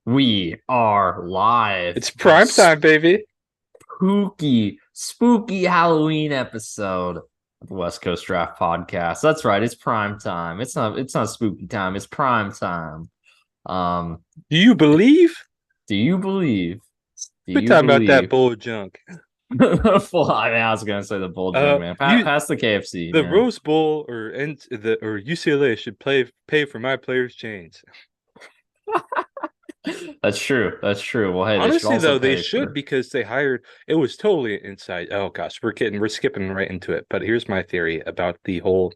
We are live It's for a prime time, baby. spooky Halloween episode of the West Coast Draft Podcast. That's right, it's prime time. It's not spooky time, it's prime time. Um, Do you believe? do you believe? Do We're you talking about that believe? bull junk. Well, I was gonna say the bull jug, man. You Pass the KFC, the man. Rose Bowl or UCLA should pay for my players' chains. That's true. That's true. Well, hey, they should Honestly, also though, they pay should for. because they hired. It was totally inside. Oh gosh, we're skipping right into it. But here's my theory about the whole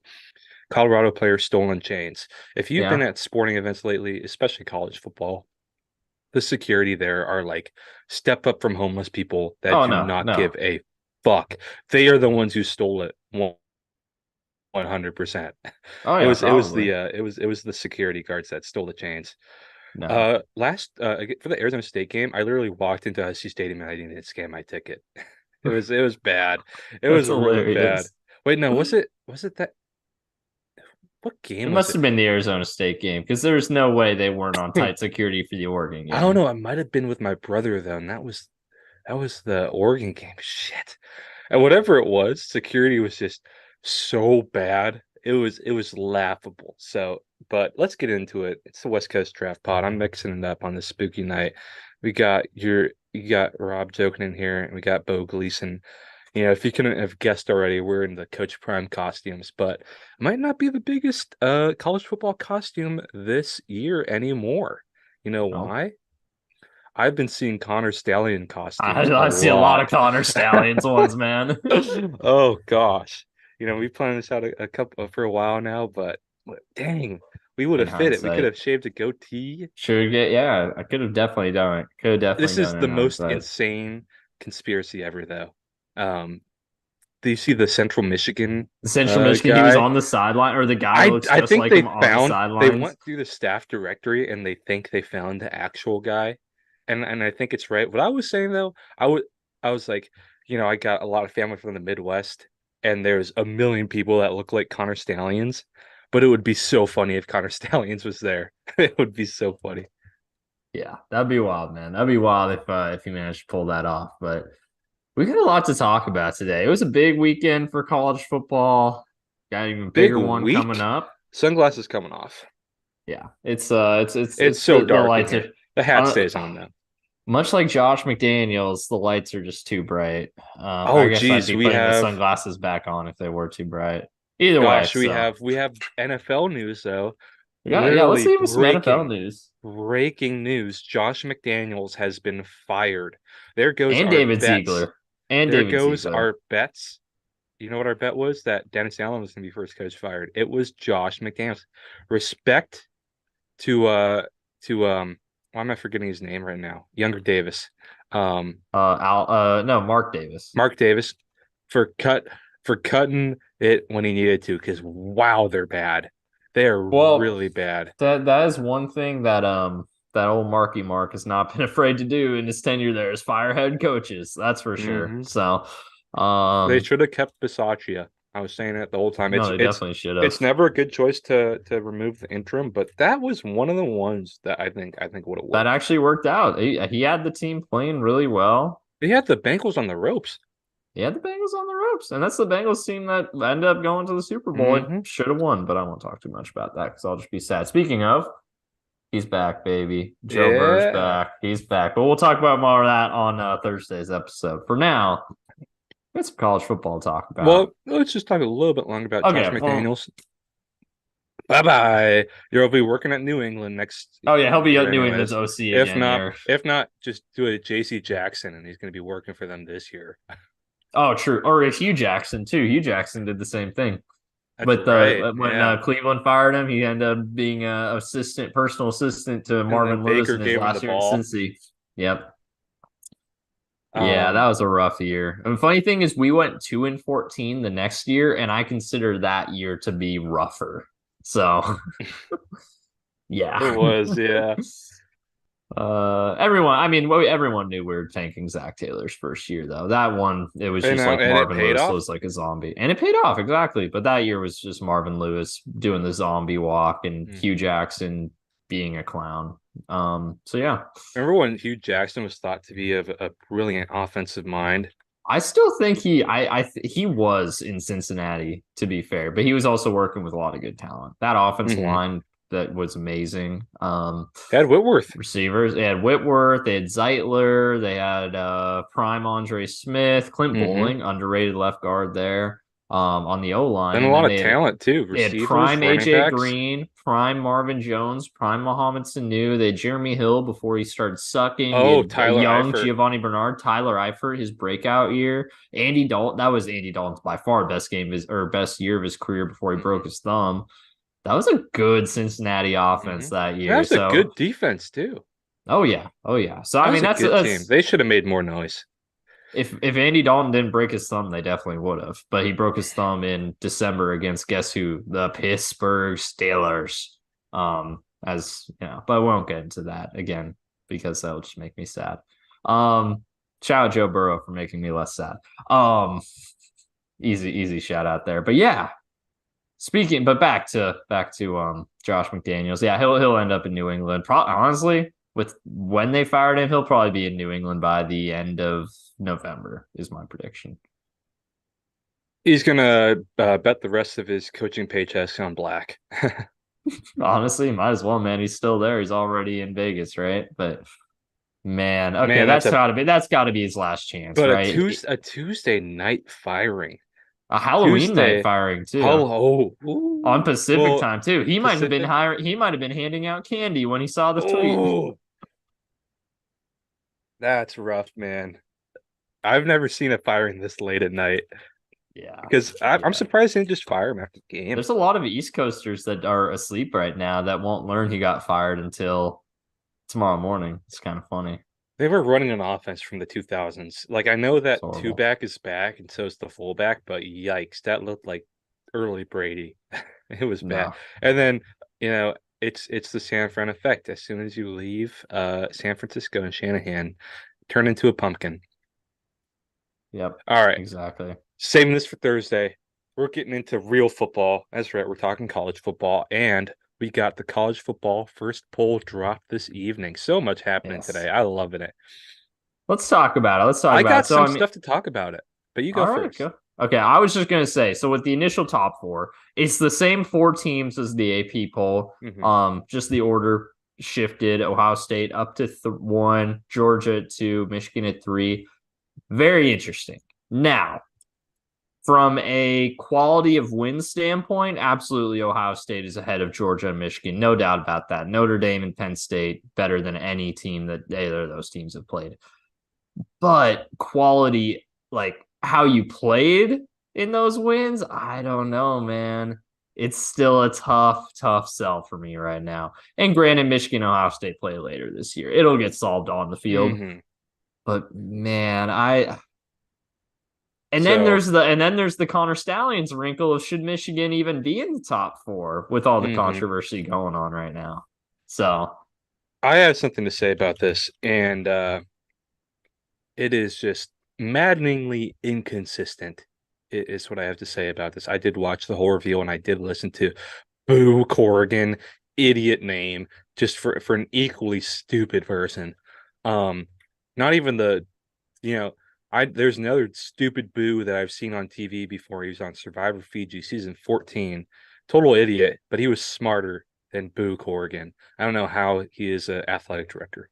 Colorado player stolen chains. If you've been Yeah. at sporting events lately, especially college football, the security there are like step up from homeless people that Oh do no, not no. give a fuck. They are the ones who stole it 100%. Oh It yeah, was it was probably. the the security guards that stole the chains. No. Last for the Arizona State game, I literally walked into SC Stadium and I didn't scan my ticket. It was bad. It That's was really bad. hilarious. Wait, no, was it that what It game was must it? have been the Arizona State game because there's no way they weren't on tight security for the Oregon I don't game. know. It might have been with my brother though, and that was the Oregon game. Shit. And whatever it was, security was just so bad. It was laughable. So, but let's get into it. It's the West Coast Draft Pod. I'm mixing it up on this spooky night. You got Rob joking in here, and we got Bo Gleason. If you couldn't have guessed already, we're in the Coach Prime costumes, but it might not be the biggest college football costume this year anymore. You know No, why? I've been seeing Connor Stallion I, costumes a I see a lot of lot. Connor Stallions ones, man. Oh gosh. We planned this out a couple for a while now, but dang, we would In have fit it. We could hindsight, have shaved a goatee. should get yeah. I could have definitely done it. Could have definitely This is done it the in most hindsight. insane conspiracy ever, though. Um, do you see the Central Michigan The Central Michigan, he was guy? on the sideline, or the guy I looks I just think like him on the they sidelines. went through the staff directory and they think they found the actual guy. And I think it's right. What I was saying though, I was like, I got a lot of family from the Midwest, and there's a million people that look like Connor Stallions, but it would be so funny if Connor Stallions was there. It would be so funny. Yeah, that'd be wild, man. That'd be wild if he managed to pull that off. But we got a lot to talk about today. It was a big weekend for college football. Got an even Big bigger one coming week. up. Sunglasses coming off. Yeah, it's It's it's so the dark in lights here. are The hat uh, stays on though. much like Josh McDaniels. The lights are just too bright. I Oh guess I'd geez, be we putting the have sunglasses back on if they were too bright. Either way, gosh, we so have we have NFL news though. yeah. Let's Literally see some NFL news. breaking news. Josh McDaniels has been fired. There goes And our David bets. Ziegler. And There David goes Ziegler. our bets. You know what our bet was? That Dennis Allen was going to be first coach fired. It was Josh McDaniels. Respect to why am I forgetting his name right now? Younger Davis. No, Mark Davis. Mark Davis for cutting it when he needed to, because wow, they're bad. They are Well, really bad. that is one thing that old Marky Mark has not been afraid to do in his tenure there is fire head coaches. That's for sure. Hmm. So, They should have kept Bisaccia. I was saying it the whole time. no, It's they it's definitely should have. it's never a good choice to remove the interim, but that was one of the ones that I think would have That worked. actually worked out. He had the team playing really well. They had the Bengals on the ropes. He had the Bengals on the ropes, and that's the Bengals team that ended up going to the Super Bowl. It Hmm. should have won, but I won't talk too much about that because I'll just be sad. Speaking of, he's back, baby. Joe Burrow's Yeah. back. He's back. But we'll talk about more of that on Thursday's episode. For now, we got some college football to talk about. Well, let's just talk a little bit longer about Josh Okay, well, McDaniels. Bye bye. You'll be working at New England next oh yeah, he'll be year, doing this anyways. OC If again not, here. if not, just do a JC Jackson, and he's going to be working for them this year. Oh, true. Or Hugh Jackson too. Hugh Jackson did the same thing. That's But right. when Yeah. Cleveland fired him, he ended up being a personal assistant to And then Marvin Lewis Baker in his gave him the last year in ball. Cincy. Yep. Yeah, Um, that was a rough year. And the funny thing is, we went 2-14 the next year, and I consider that year to be rougher. So, it yeah. was, yeah. Everyone, I mean, everyone knew we were tanking Zach Taylor's first year, though. That one, it was And just like and it Marvin paid Lewis off. was like a zombie, and it paid off exactly. But that year was just Marvin Lewis doing the zombie walk, and Mm. Hugh Jackson being a clown. So yeah, Remember when Hugh Jackson was thought to be a brilliant offensive mind? I still think he was in Cincinnati, to be fair, but he was also working with a lot of good talent. That offensive Mm-hmm. line that was amazing. Had Whitworth. Receivers, they had Whitworth, they had Zeitler, they had prime Andre Smith, Clint Mm-hmm. Bowling, underrated left guard there on the O line, And a and lot then of talent too. they had Receivers, prime running AJ backs. Green, prime Marvin Jones, prime Mohamed Sanu. They had Jeremy Hill before he started sucking. You Oh, had a Tyler young Eifert. Giovanni Bernard, Tyler Eifert, his breakout year. Andy Dalton, that was Andy Dalton's by far best game of his or best year of his career before he Mm-hmm. broke his thumb. That was a good Cincinnati Mm-hmm. offense that That year. was a So, good defense too. oh yeah, oh yeah. So That I was mean, a that's good team. that's They should have made more noise. if Andy Dalton didn't break his thumb, they definitely would have. But he broke his thumb in December against guess who? The Pittsburgh Steelers. As you know, but I won't get into that again because that'll just make me sad. Um, Shout out Joe Burrow for making me less sad. Um, easy shout out there. But yeah, but back to Josh McDaniels. Yeah, he'll end up in New England. Honestly, with when they fired him, he'll probably be in New England by the end of November, is my prediction. He's gonna bet the rest of his coaching paychecks on black. Honestly, might as well, man. He's still there. He's already in Vegas, right? But man, okay, Man, that's gotta be his last chance, but right? A Tuesday night firing. A Halloween night Tuesday. firing too. Oh, On ooh. Pacific Well, time too. Pacific. He might have been handing out candy when he saw the tweet. Oh, that's rough, man. I've never seen a firing this late at night Yeah. because I'm Yeah. surprised they didn't just fire him after the game. There's a lot of East Coasters that are asleep right now that won't learn he got fired until tomorrow morning. It's kind of funny. They were running an offense from the 2000s. Like I know It's that two horrible. back is back, and so is the fullback. But yikes, that looked like early Brady. It was bad. No. And then it's the San Fran effect. As soon as you leave San Francisco and Shanahan, turn into a pumpkin. Yep. All right, Exactly. saving this for Thursday. We're getting into real football. That's right. We're talking college football, and we got the college football first poll drop this evening. So much happening Yes. today. I loving it. Let's talk about it. Let's talk I about it. got So some I mean, stuff to talk about it, but you go all right, first. go. Okay, I was just gonna say, so with the initial top four, it's the same four teams as the AP poll. Hmm. Just the order shifted. Ohio State up to one, Georgia at two, Michigan at three. Very interesting. Now, from a quality of win standpoint, absolutely Ohio State is ahead of Georgia and Michigan. No doubt about that. Notre Dame and Penn State better than any team that either of those teams have played. But quality, like how you played in those wins, I don't know, man. It's still a tough sell for me right now. And granted, Michigan and Ohio State play later this year. It'll get solved on the field. Hmm. But man, I So, and then there's the Connor Stallions wrinkle of should Michigan even be in the top four with all the hmm controversy going on right now. So I have something to say about this, and it is just maddeningly inconsistent. Is what I have to say about this. I did watch the whole reveal, and I did listen to Boo Corrigan, idiot name, just for an equally stupid person. Um, Not even you know, there's another stupid Boo that I've seen on TV before. He was on Survivor Fiji season 14. Total idiot, but he was smarter than Boo Corrigan. I don't know how he is an athletic director.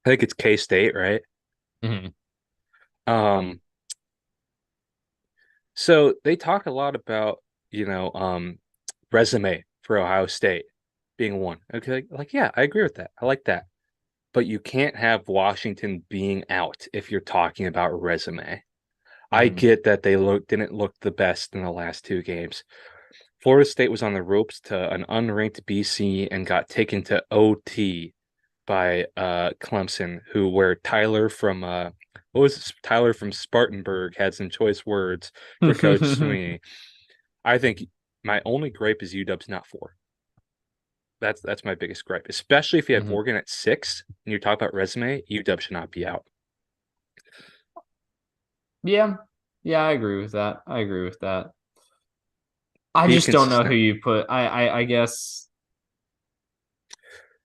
I think it's K-State, right? mhm. Um, so they talk a lot about, resume for Ohio State being one. Okay, like yeah, I agree with that. I like that. But you can't have Washington being out if you're talking about resume. I Mhm. get that they didn't look the best in the last two games. Florida State was on the ropes to an unranked BC and got taken to OT by Clemson, where Tyler from what was it? Tyler from Spartanburg had some choice words for Coach Sweeney. I think my only gripe is UW's not four. That's my biggest gripe, especially if you have Mhm. Oregon at six and you talk about resume. UW should not be out. Yeah. Yeah, I agree with that. I agree with that. I Be just don't know who consistent. you put. I guess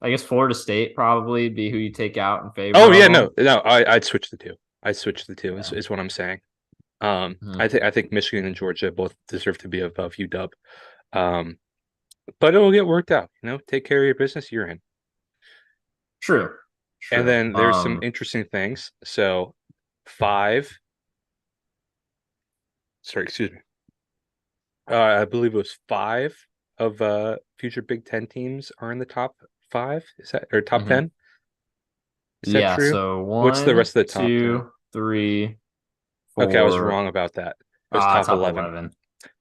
I guess Florida State probably be who you take out in favor Oh of yeah, them. no, I'd switch the two. I'd switch the two Yeah. is what I'm saying. Mhm. I think Michigan and Georgia both deserve to be above UW. Um, but it'll get worked out. Take care of your business. You're in. True. And True. then there's some interesting things. So five, sorry, excuse me. I believe it was five of future Big Ten teams are in the top five. Is that or top mhm. 10? Is that Yeah. true? So What's the one, rest of the top 10? 2, 3, Okay, I was 4. wrong about that. It was top Top 11, 11.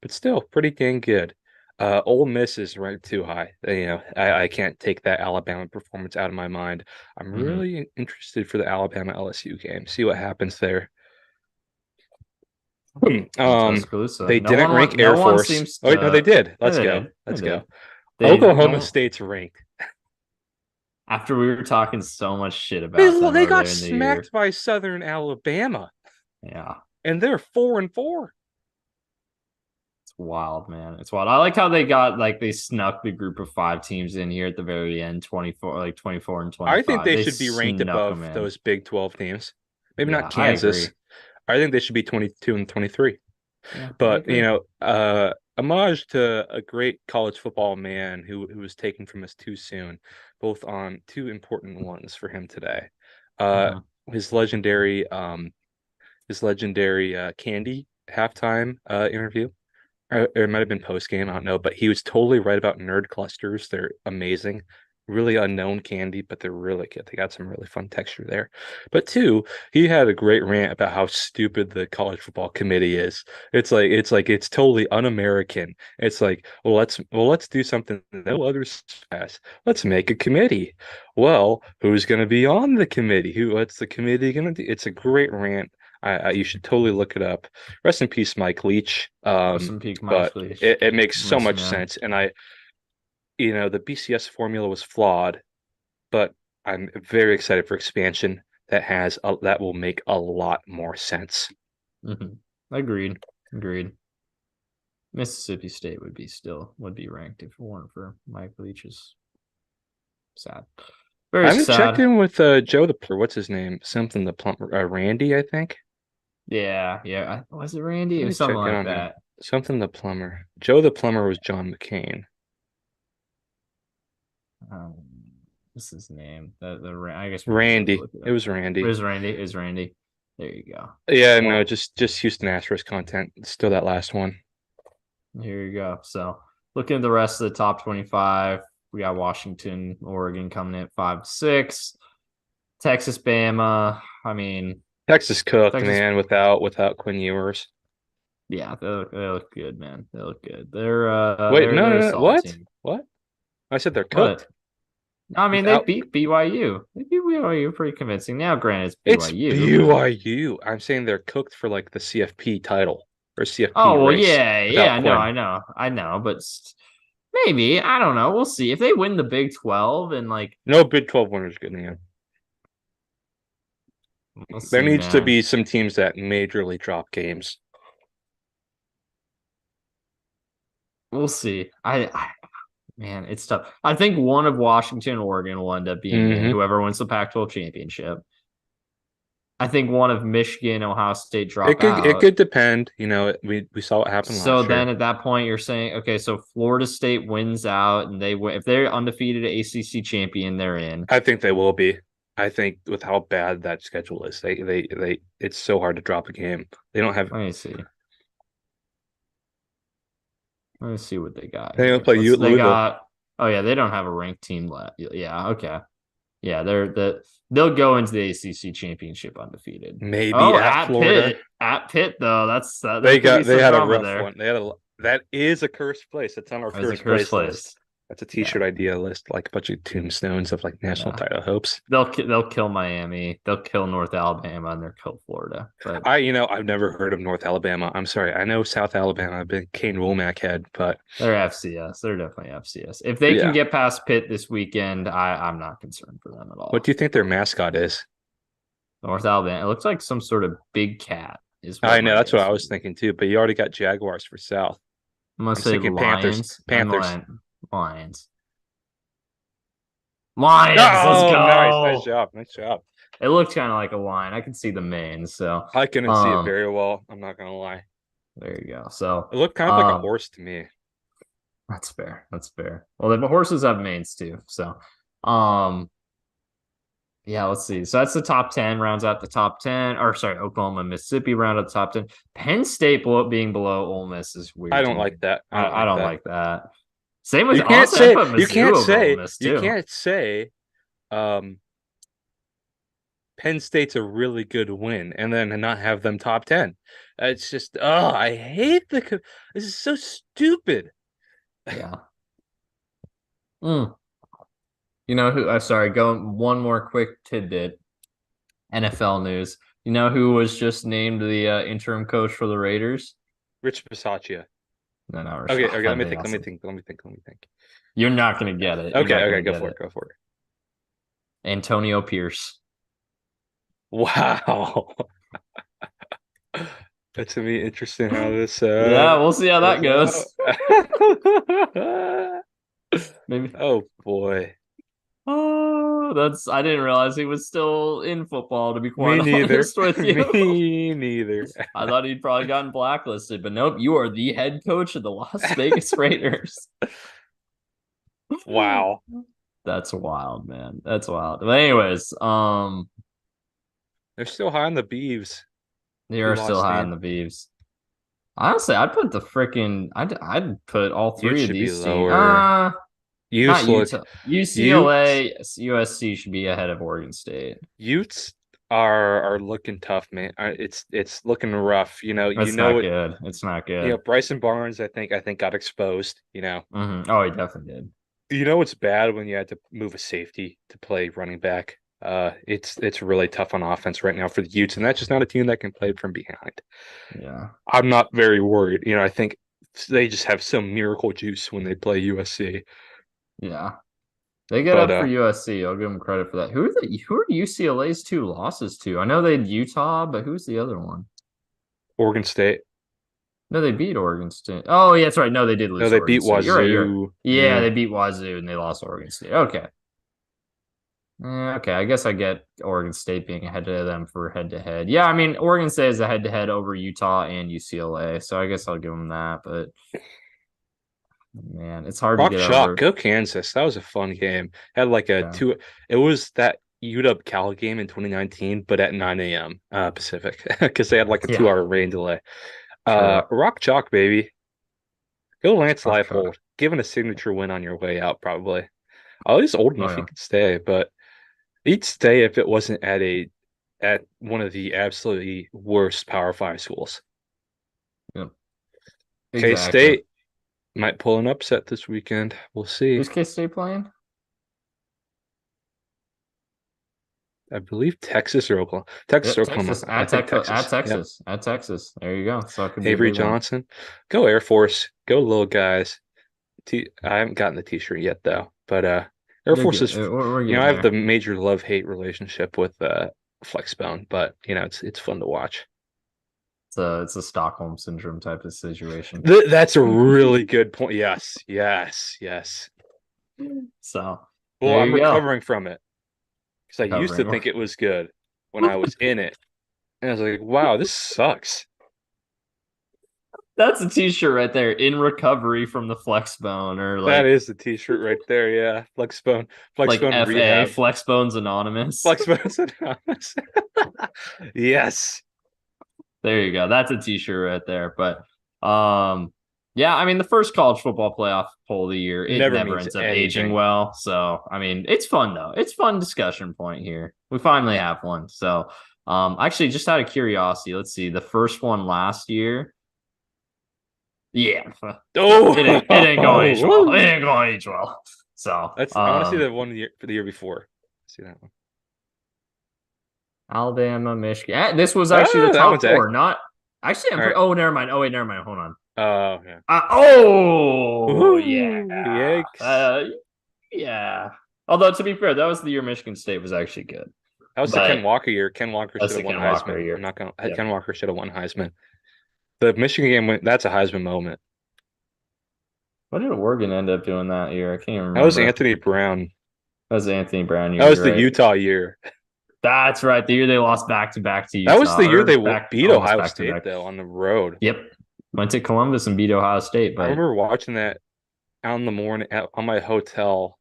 but still pretty dang good. Ole Miss is ranked too high. I can't take that Alabama performance out of my mind. I'm Mm-hmm. really interested for the Alabama LSU game. See what happens there. In Um, Tuscaloosa. they didn't rank No Air one Force. seems Oh wait, no, they to. did. Yeah, Let's they go. did. They Let's go. did. They Oklahoma no. State's ranked. After we were talking so much shit They about them they got earlier in the smacked year. by Southern Alabama, Yeah, and they're 4-4. it's wild, man. It's wild. I like how they snuck the group of five teams in here at the very end, 24, like 24 and I think 25. they They should be ranked snuck them above in. those Big 12 teams. Maybe not Yeah, I Kansas. agree. I think they should be 22 and 23. Yeah, I But, agree. homage to a great college football man who was taken from us too soon, both on two important ones for him today. Uh, Mm-hmm. his legendary Candy halftime interview. Or it might have been post game, I don't know, but he was totally right about nerd clusters. They're amazing. Really unknown candy, but they're really good. They got some really fun texture there. But two, he had a great rant about how stupid the college football committee is. It's totally un-American. It's like, let's do something no others has. Let's make a committee. Well, who's going to be on the committee? What's the committee going to do? It's a great rant. You should totally look it up. Rest in peace, Mike Leach. Rest in peak, Mike But Leach. it makes so Miss you, much man. sense. And the BCS formula was flawed, but I'm very excited for expansion that will make a lot more sense. Mm-hmm. Agreed. Agreed. Mississippi State would be ranked if it weren't for Mike Leach's sad. I Very haven't checked sad. in with Joe what's his name? Something the plumber, Randy, I think. Yeah, yeah. Was it Randy? It Let me was something check in like on him. that. Something the plumber. Joe the plumber was John McCain. Um, what's his name? I guess we can just have to Randy. look it It up. was Randy. Where's Randy? Is Randy? There you go. Yeah, no, Well, just Houston Astros content. Still that last one. here you go. So looking at the rest of the top 25, we got Washington, Oregon coming in at 5-6. Texas, Bama. I mean, Texas cooked, Texas. man, without Quinn Ewers. Yeah, they look good, man. They look good. Wait, no, They're no, a no. solid What? team. What? I said they're What? cooked I mean, they without. beat BYU. They beat BYU pretty convincing. Now, granted, it's It's BYU, but BYU. I'm saying they're cooked for like the CFP title or CFP oh well, race yeah, without yeah. No, Quinn. I know, but maybe I don't know. We'll see if they win the Big 12 and like No Big 12 winners good in the end. we'll There see, needs to man. be some teams that majorly drop games. We'll see. Man, it's tough. I think one of Washington and Oregon will end up being in. Hmm. Whoever wins the Pac-12 championship. I think one of Michigan, Ohio State It drop could it out. could depend. We saw what happened So last then year. at that point, you're saying, okay, so Florida State wins out and they win. If they're undefeated ACC champion, they're in. I think they will be. I think with how bad that schedule is, they it's so hard to drop a game. They don't have Let me see. Let me see what they got they don't here. play you at They Louisville. got, oh yeah, they don't have a ranked team left. Yeah, okay. Yeah, they'll go into the ACC championship undefeated. Maybe Oh, at Florida. At Pitt though, there could be They some had a drama rough there. one. That is a cursed place. It's on our That was a cursed cursed place list. place. That's a Yeah, t-shirt idea list, like a bunch of tombstones of like national yeah. title hopes. They'll kill Miami. They'll kill North Alabama, and they'll kill Florida. But I've never heard of North Alabama. I'm sorry. I know South Alabama. I've been Kane Womack head, but they're FCS. They're definitely FCS. If they can yeah. get past Pitt this weekend, I'm not concerned for them at What all. do you think their mascot is? North Alabama. It looks like some sort of big cat is what I my know that's what guess I would was be. thinking too, but you already got Jaguars for South. I'm gonna I'm say thinking Panthers. Lions. Panthers. Lions. Lions, let's Oh, nice go. job, nice job. It looked kind of like a lion. I can see the mane. So, I couldn't see it um, very well. I'm not gonna lie. there you go. So, It looked kind of like a um, horse to me. that's fair. That's fair. Well, the horses have manes too. So, um, yeah, let's see. So that's the top 10, rounds out the top 10. Or sorry, Oklahoma, Mississippi round out the top 10. Penn State being below Ole Miss is I weird to don't me. like that. I don't I like don't that. like that. Same with honestly, I'd put Mizzou over Ole Miss You too. can't say um Penn State's a really good win and then not have them top 10. It's just I hate this is so stupid. Yeah. Mm. You know who? Sorry, going one more quick tidbit. NFL news. You know who was just named the interim coach for the Raiders? Rich Bisaccia. No, not Okay, Rashad. okay, That'd be awesome. let me think. You're not gonna get it. You're Okay, not okay, gonna go get for it, it. go for it. Antonio Pierce. Wow. That's gonna be interesting how this Yeah, we'll see how that goes goes. out. Maybe. Oh boy. Oh, that's. I didn't realize he was still in football. To be Me quite neither. honest with you, Me neither. I thought he'd probably gotten blacklisted, but nope. You are the head coach of the Las Vegas Raiders. Wow. That's wild, man. That's wild. But anyways, They're still high on the Beavs. they We are still lost high in Nate. the Beavs. Honestly, I'd put the freaking. I'd put all Ute three of should be these teams. lower. Not Utes look Utah. Utes UCLA, USC should be ahead of Oregon State. Utes are looking tough, man. It's looking rough. You That's know not it. good. It's not You know good. Bryson Barnes. I think got exposed. Oh, he definitely did. You know it's bad when you had to move a safety to play running back. It's really tough on offense right now for the Utes, and that's just not a team that can play from behind. Yeah, I'm not very worried. I think they just have some miracle juice when they play USC. yeah. They get But up for USC. I'll give them credit for that. Who are UCLA's two losses to? I know they had Utah, but who's the other one? Oregon State, No, they beat Oregon State. Oh, yeah, that's right. No, they did no, lose they Oregon beat State. You're right. Wazoo. Yeah, Yeah, they beat Wazoo and they lost Oregon State. Okay. Okay, I guess I get Oregon State being ahead of them for head to head. Yeah, I mean, Oregon State is a head to head over Utah and UCLA, so I guess I'll give them that. But man, it's hard to Rock get Chalk, over. go Kansas. That was a fun game. Had like a Yeah, two. It was that UW Cal game in 2019, but at 9 a.m. Pacific because they had like a yeah, 2 hour rain delay. true. Rock Chalk, baby. Go Lance Rock chalk. Leipold. Given a signature win on your way out, probably. Oh, he's old Oh enough he yeah, could stay, but he'd stay if it wasn't at one of the absolutely worst Power Five schools. yeah, K exactly. State might pull an upset this weekend. We'll see. Who's K State playing? I believe Texas or Oklahoma. Texas Yep, or Oklahoma. Texas I at think Tech at Texas. Yep. Texas at Texas. There you go. So it could be a Avery big one. Johnson. Go Air Force. Go little guys. I haven't gotten the t-shirt yet though, but Air You're Force good. is We're I getting have the there. major love-hate relationship with Flexbone, but it's fun to watch. It's a Stockholm syndrome type of situation. That's a really good point. Yes, yes, yes. So Well, there I'm you go. recovering from it because I used to Covering. think it was good when I was in it. And I was like, wow, this sucks. That's a t-shirt right there. In recovery from the flex bone, or That like is the t-shirt right there. Yeah. Flexbone FA, rehab. Flex Bones Anonymous. Flexbone's anonymous. Yes. There you go. That's a t-shirt right there. But yeah, I mean the first college football playoff poll of the year, it Never never means ends up aging anything. well. So I mean it's fun though. It's fun discussion point here. We finally have one. So actually just out of curiosity, let's see. The first one last year. Yeah. Oh, It ain't going age well. It woo. ain't going age well. So I want to see the one for the year before. See that one. Alabama, Michigan. This was actually the Oh, that top one's four. Not actually. all right. Oh, never mind. Oh wait, never mind. Hold on. Oh, yeah. Oh yeah. Ooh, yikes. Yeah. Although to be fair, that was the year Michigan State was actually good. That was the But Ken Walker year. Ken Walker that's should the have won Ken Walker Heisman. I'm year. not gonna. Yep. Ken Walker should have won Heisman. The Michigan game went. That's a Heisman moment. What did Oregon end up doing that year? I can't even That was remember. Anthony Brown. That was the Anthony Brown That year, was the you're right. Utah year. That's right. The year they lost back to back to That was Utah, the year or they back beat almost Ohio back to State back. though on the road. Yep. Went to Columbus and beat Ohio State, I but remember watching that out in the morning on my hotel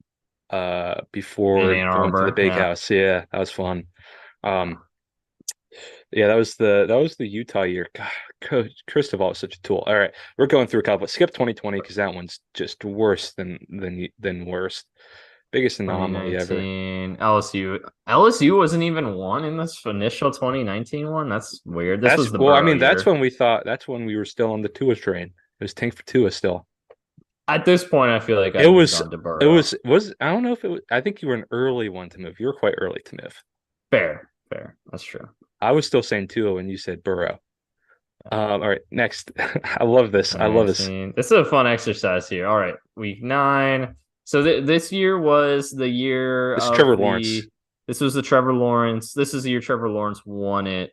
in before Ann going to the Arbor, big yeah. house. Yeah, that was fun. Um yeah, that was the Utah year. God, Coach Cristobal is such a tool. All right, we're going through a couple. Skip 2020 because that one's just worse than worst. Biggest anomaly ever. 2019 LSU. LSU wasn't even one in this initial 2019 one. That's weird. This was That's the well, I Burrow mean, year. that's when we were still on the Tua train. It was tank for Tua still. At this point, I feel like It I'd moved was on to it Burrow. was I don't know if it was I think you were an early one to move. You were quite early to move. Fair, fair. That's true. I was still saying Tua when you said Burrow. All right, next. I love this. I love this. 2019. This is a fun exercise here. All right, week 9. So this year was the year This is of Trevor the. Lawrence. This was the Trevor Lawrence. This is the year Trevor Lawrence won it,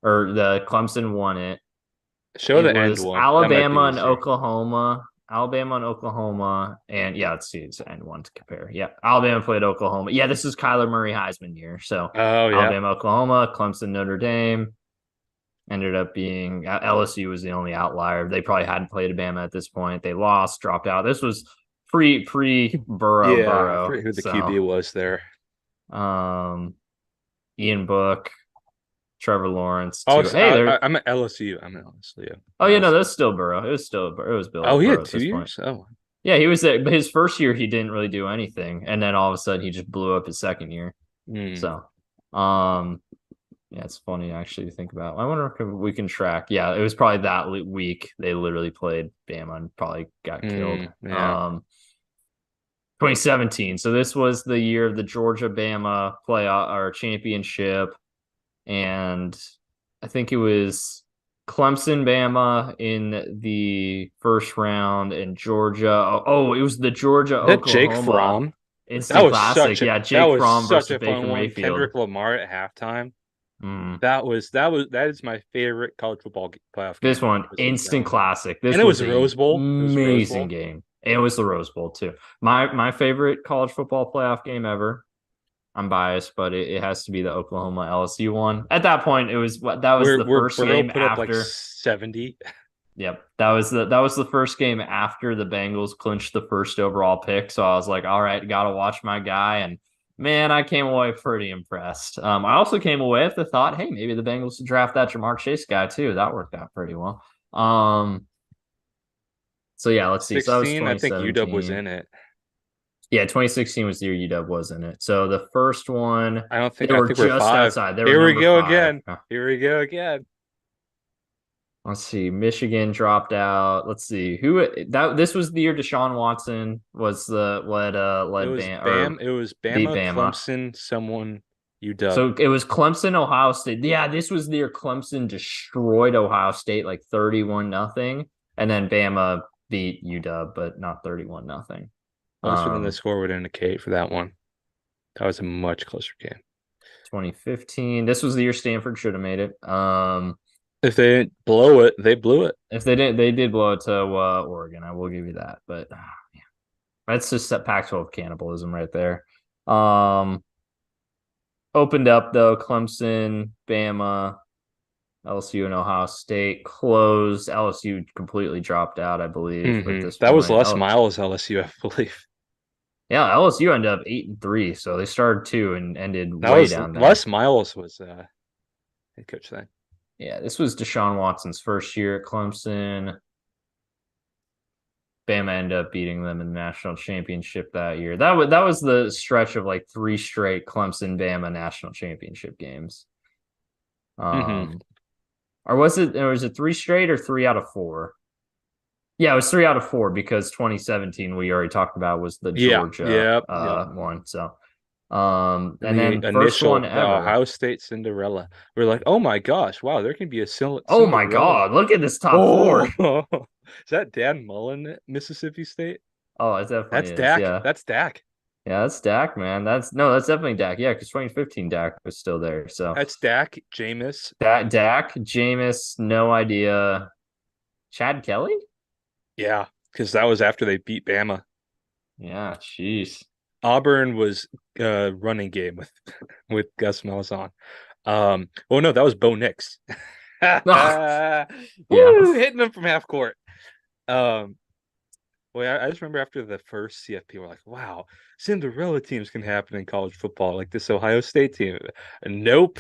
or the Clemson won it. Show It the end was one. That might be Alabama and easier. Oklahoma. Alabama and Oklahoma. And yeah, let's see. It's end one to compare. Yeah. Alabama played Oklahoma. Yeah, this is Kyler Murray Heisman year. So Oh yeah. Alabama, Oklahoma, Clemson, Notre Dame ended up being LSU was the only outlier. They probably hadn't played Alabama at this point. They lost, dropped out. This was pre Yeah, I Burrow. forget who the So QB was there. um Ian Book, Trevor Lawrence Oh, too. Hey, there. I'm at LSU. I'm at LSU. Oh yeah, no, LSU. that's still Burrow. It was still Burrow. It was Oh, he had Burrow at two this point. years. Oh, Yeah, he was there, but his first year he didn't really do anything, and then all of a sudden he just blew up his second year. hmm. So, um, yeah, it's funny actually to think about. I wonder if we can track. Yeah, it was probably that week they literally played Bama and probably got killed. Yeah. 2017. So this was the year of the Georgia Bama playoff or championship, and I think it was Clemson, Bama in the first round, and Georgia. It was the Georgia That Jake Oklahoma Fromm. That instant was classic. such a Yeah, that Jake was Fromm such versus a fun Baker one. Mayfield. Kendrick Lamar at halftime. Mm. That is my favorite college football playoff This game. one Was the instant Brown game. classic. And This it was was the a Rose Bowl. It was the Rose amazing Bowl. game. It was the Rose Bowl too. My favorite college football playoff game ever. I'm biased, but it has to be the Oklahoma LSU one. At that point, it was that was Where the where first Burrow game put up like after. 70. Yep, that was the first game after the Bengals clinched the first overall pick. So I was like, all right, gotta watch my guy, and man, I came away pretty impressed. I also came away with the thought, hey, maybe the Bengals should draft that Jamar Chase guy too. That worked out pretty well. So yeah, let's see. So that was 16, I think UW was 2017. in it. Yeah, 2016 was the year UW was in it. So the first one, they I were think we're just 5. outside. They were Here we number go 5. again. Here we go again. Let's see. Michigan dropped out. Let's see who that. This was the year Deshaun Watson was the led Bam or It was beat Bama, Bama. Clemson, someone UW. So it was Clemson, Ohio State. Yeah, this was the year Clemson destroyed Ohio State like 31-0, and then Bama beat UW, but not 31-0. Closer than the Um, score would indicate for that one. That was a much closer game. 2015. This was the year Stanford should have made it. If they didn't blow it, they blew it. If they didn't, they did blow it to Oregon. I will give you that, but yeah, that's just that Pac-12 cannibalism right there. Opened up though, Clemson, Bama, LSU, and Ohio State closed. LSU completely dropped out, I believe, at this That was point. Les Miles LSU, I believe. Yeah, LSU ended up 8-3, so they started 2 and ended That way was down there. Les Miles was head coach then. Yeah, this was Deshaun Watson's first year at Clemson. Bama ended up beating them in the national championship that year. That was the stretch of like 3 straight Clemson Bama national championship games. Mm-hmm. Or was it 3 straight or 3 out of 4? Yeah, it was 3 out of 4 because 2017 we already talked about was the Yeah, Georgia yep. one. So And and the then first one the ever. Ohio State Cinderella. We're like, oh my gosh, wow, there can be a Oh my Cinderella. God, look at this top 4. Oh, is that Dan Mullen at Mississippi State? Oh, it definitely That's is. Dak. Yeah. That's Dak. Yeah, that's Dak, man. That's definitely Dak. Yeah, because 2015 Dak was still there. So That's Dak, Jameis. that Dak, Jameis, no idea. Chad Kelly? Yeah, because that was after they beat Bama. Yeah, jeez. Auburn was running game with with Gus Malzahn. Oh no, that was Bo Nix. Oh, yeah. Woo, hitting him from half court. Um, well, I just remember after the first CFP, we're like, wow, Cinderella teams can happen in college football, like this Ohio State team. Nope.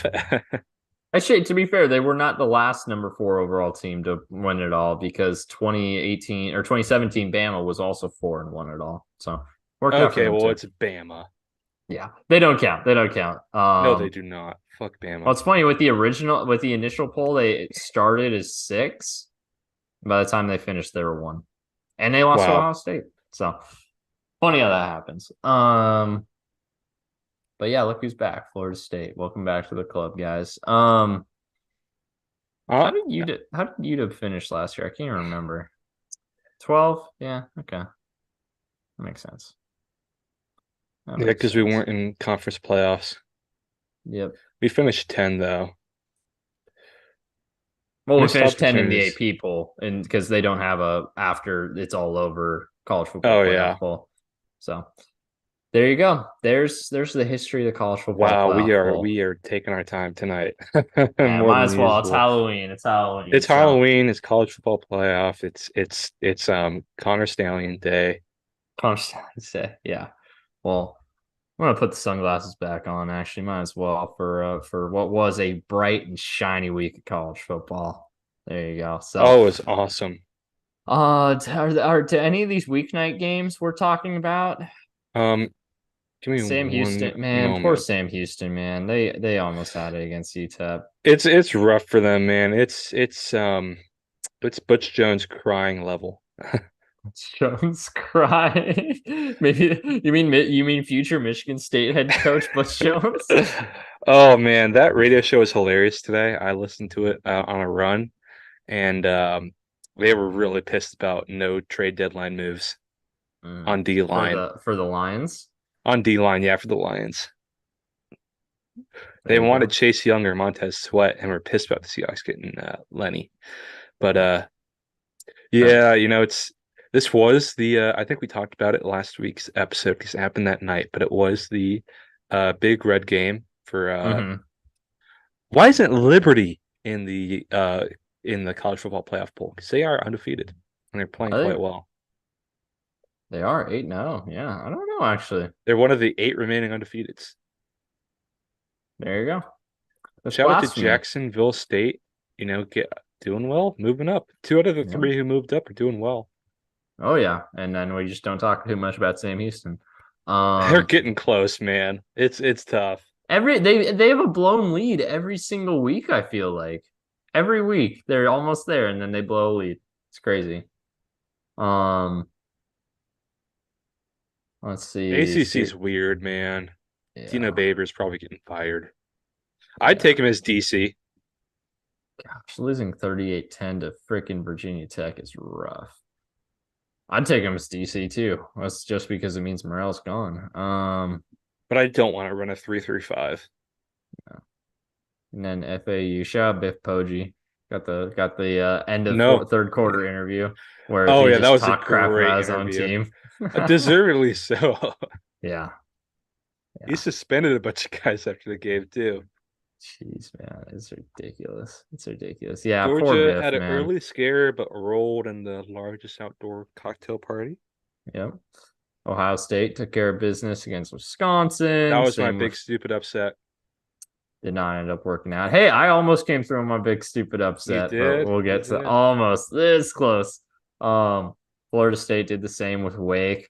Actually, to be fair, they were not the last number 4 overall team to win it all because 2018 or 2017 Bama was also 4 and won it all. So worked out for Okay, them well, too. it's Bama. Yeah, they don't count. They don't count. No, they do not. Fuck Well, Bama. it's funny with the initial poll, they started as 6. By the time they finished, they were 1, and they lost to Wow. Ohio State. So funny how that happens. But yeah, look who's back, Florida State. Welcome back to the club, guys. Uh, How did UW finish last year? I can't even remember. 12? Yeah, okay. That makes sense. That yeah, makes because we sense. weren't in conference playoffs. Yep. We finished 10 though. Well, we Missed finished 10 in the opportunities. AP poll, and because they don't have a after it's all over college football Oh playoff yeah. poll. So there you go. There's the history of the college football Wow, playoff poll. we are taking our time tonight Yeah, more might than as well. It's usual. Halloween. It's Halloween. It's So Halloween, it's college football playoff, it's Connor Stallion Day. say, yeah. Well, I'm gonna put the sunglasses back on. Actually, might as well for what was a bright and shiny week of college football. There you go. So, Oh, it's awesome. to any of these weeknight games we're talking about? Um, give me Sam one Houston, man, poor moment. Sam Houston, man. They almost had it against UTEP. It's rough for them, man. It's Butch Jones crying level. Jones crying. Maybe you mean future Michigan State head coach Butch Jones? Oh man, that radio show was hilarious today. I listened to it on a run, and they were really pissed about no trade deadline moves on D line. For the Lions. On D line, yeah, for the Lions. They There you wanted go. Chase Young or Montez Sweat, and were pissed about the Seahawks getting Lenny. But That yeah, you know, it's this was the I think we talked about it last week's episode because it happened that night, but it was the big red game for mm-hmm. why isn't Liberty in the college football playoff poll? Because they are undefeated and they're playing Are quite they well. they are 8-0. Yeah, I don't know actually. They're one of the 8 remaining undefeateds. There you go. That's Shout out to blasphemy. Jacksonville State, you know, get doing well, moving up. 2 out of the Yeah. 3 who moved up are doing well. Oh yeah. And then we just don't talk too much about Sam Houston. They're Um getting close, man. It's tough. they have a blown lead every single week, I feel like. Every week they're almost there and then they blow a lead. It's crazy. Um let's see. ACC's weird, man. Dino Yeah. Babers probably getting fired. I'd take him as DC. Gosh, losing 38-10 to freaking Virginia Tech is rough. I'd take him as DC too. That's just because it means Morel's gone. But I don't want to run a 3-3-5. And then FAU, shout out Biff Poggi. Got the end of No. third quarter interview where Oh he yeah, that just was a talked crap great about his own interview. team. Deservedly so. Yeah, He yeah. suspended a bunch of guys after the game too. Jeez, man, it's ridiculous. It's ridiculous. Yeah, poor Georgia Biff, had an man. early scare, but rolled in the largest outdoor cocktail party. Yep. Ohio State took care of business against That Wisconsin. was my Same big with stupid upset. did not end up working out. Hey, I almost came through on my big stupid You upset, but did, we'll you get to did. almost this close. Florida State did the same with Wake.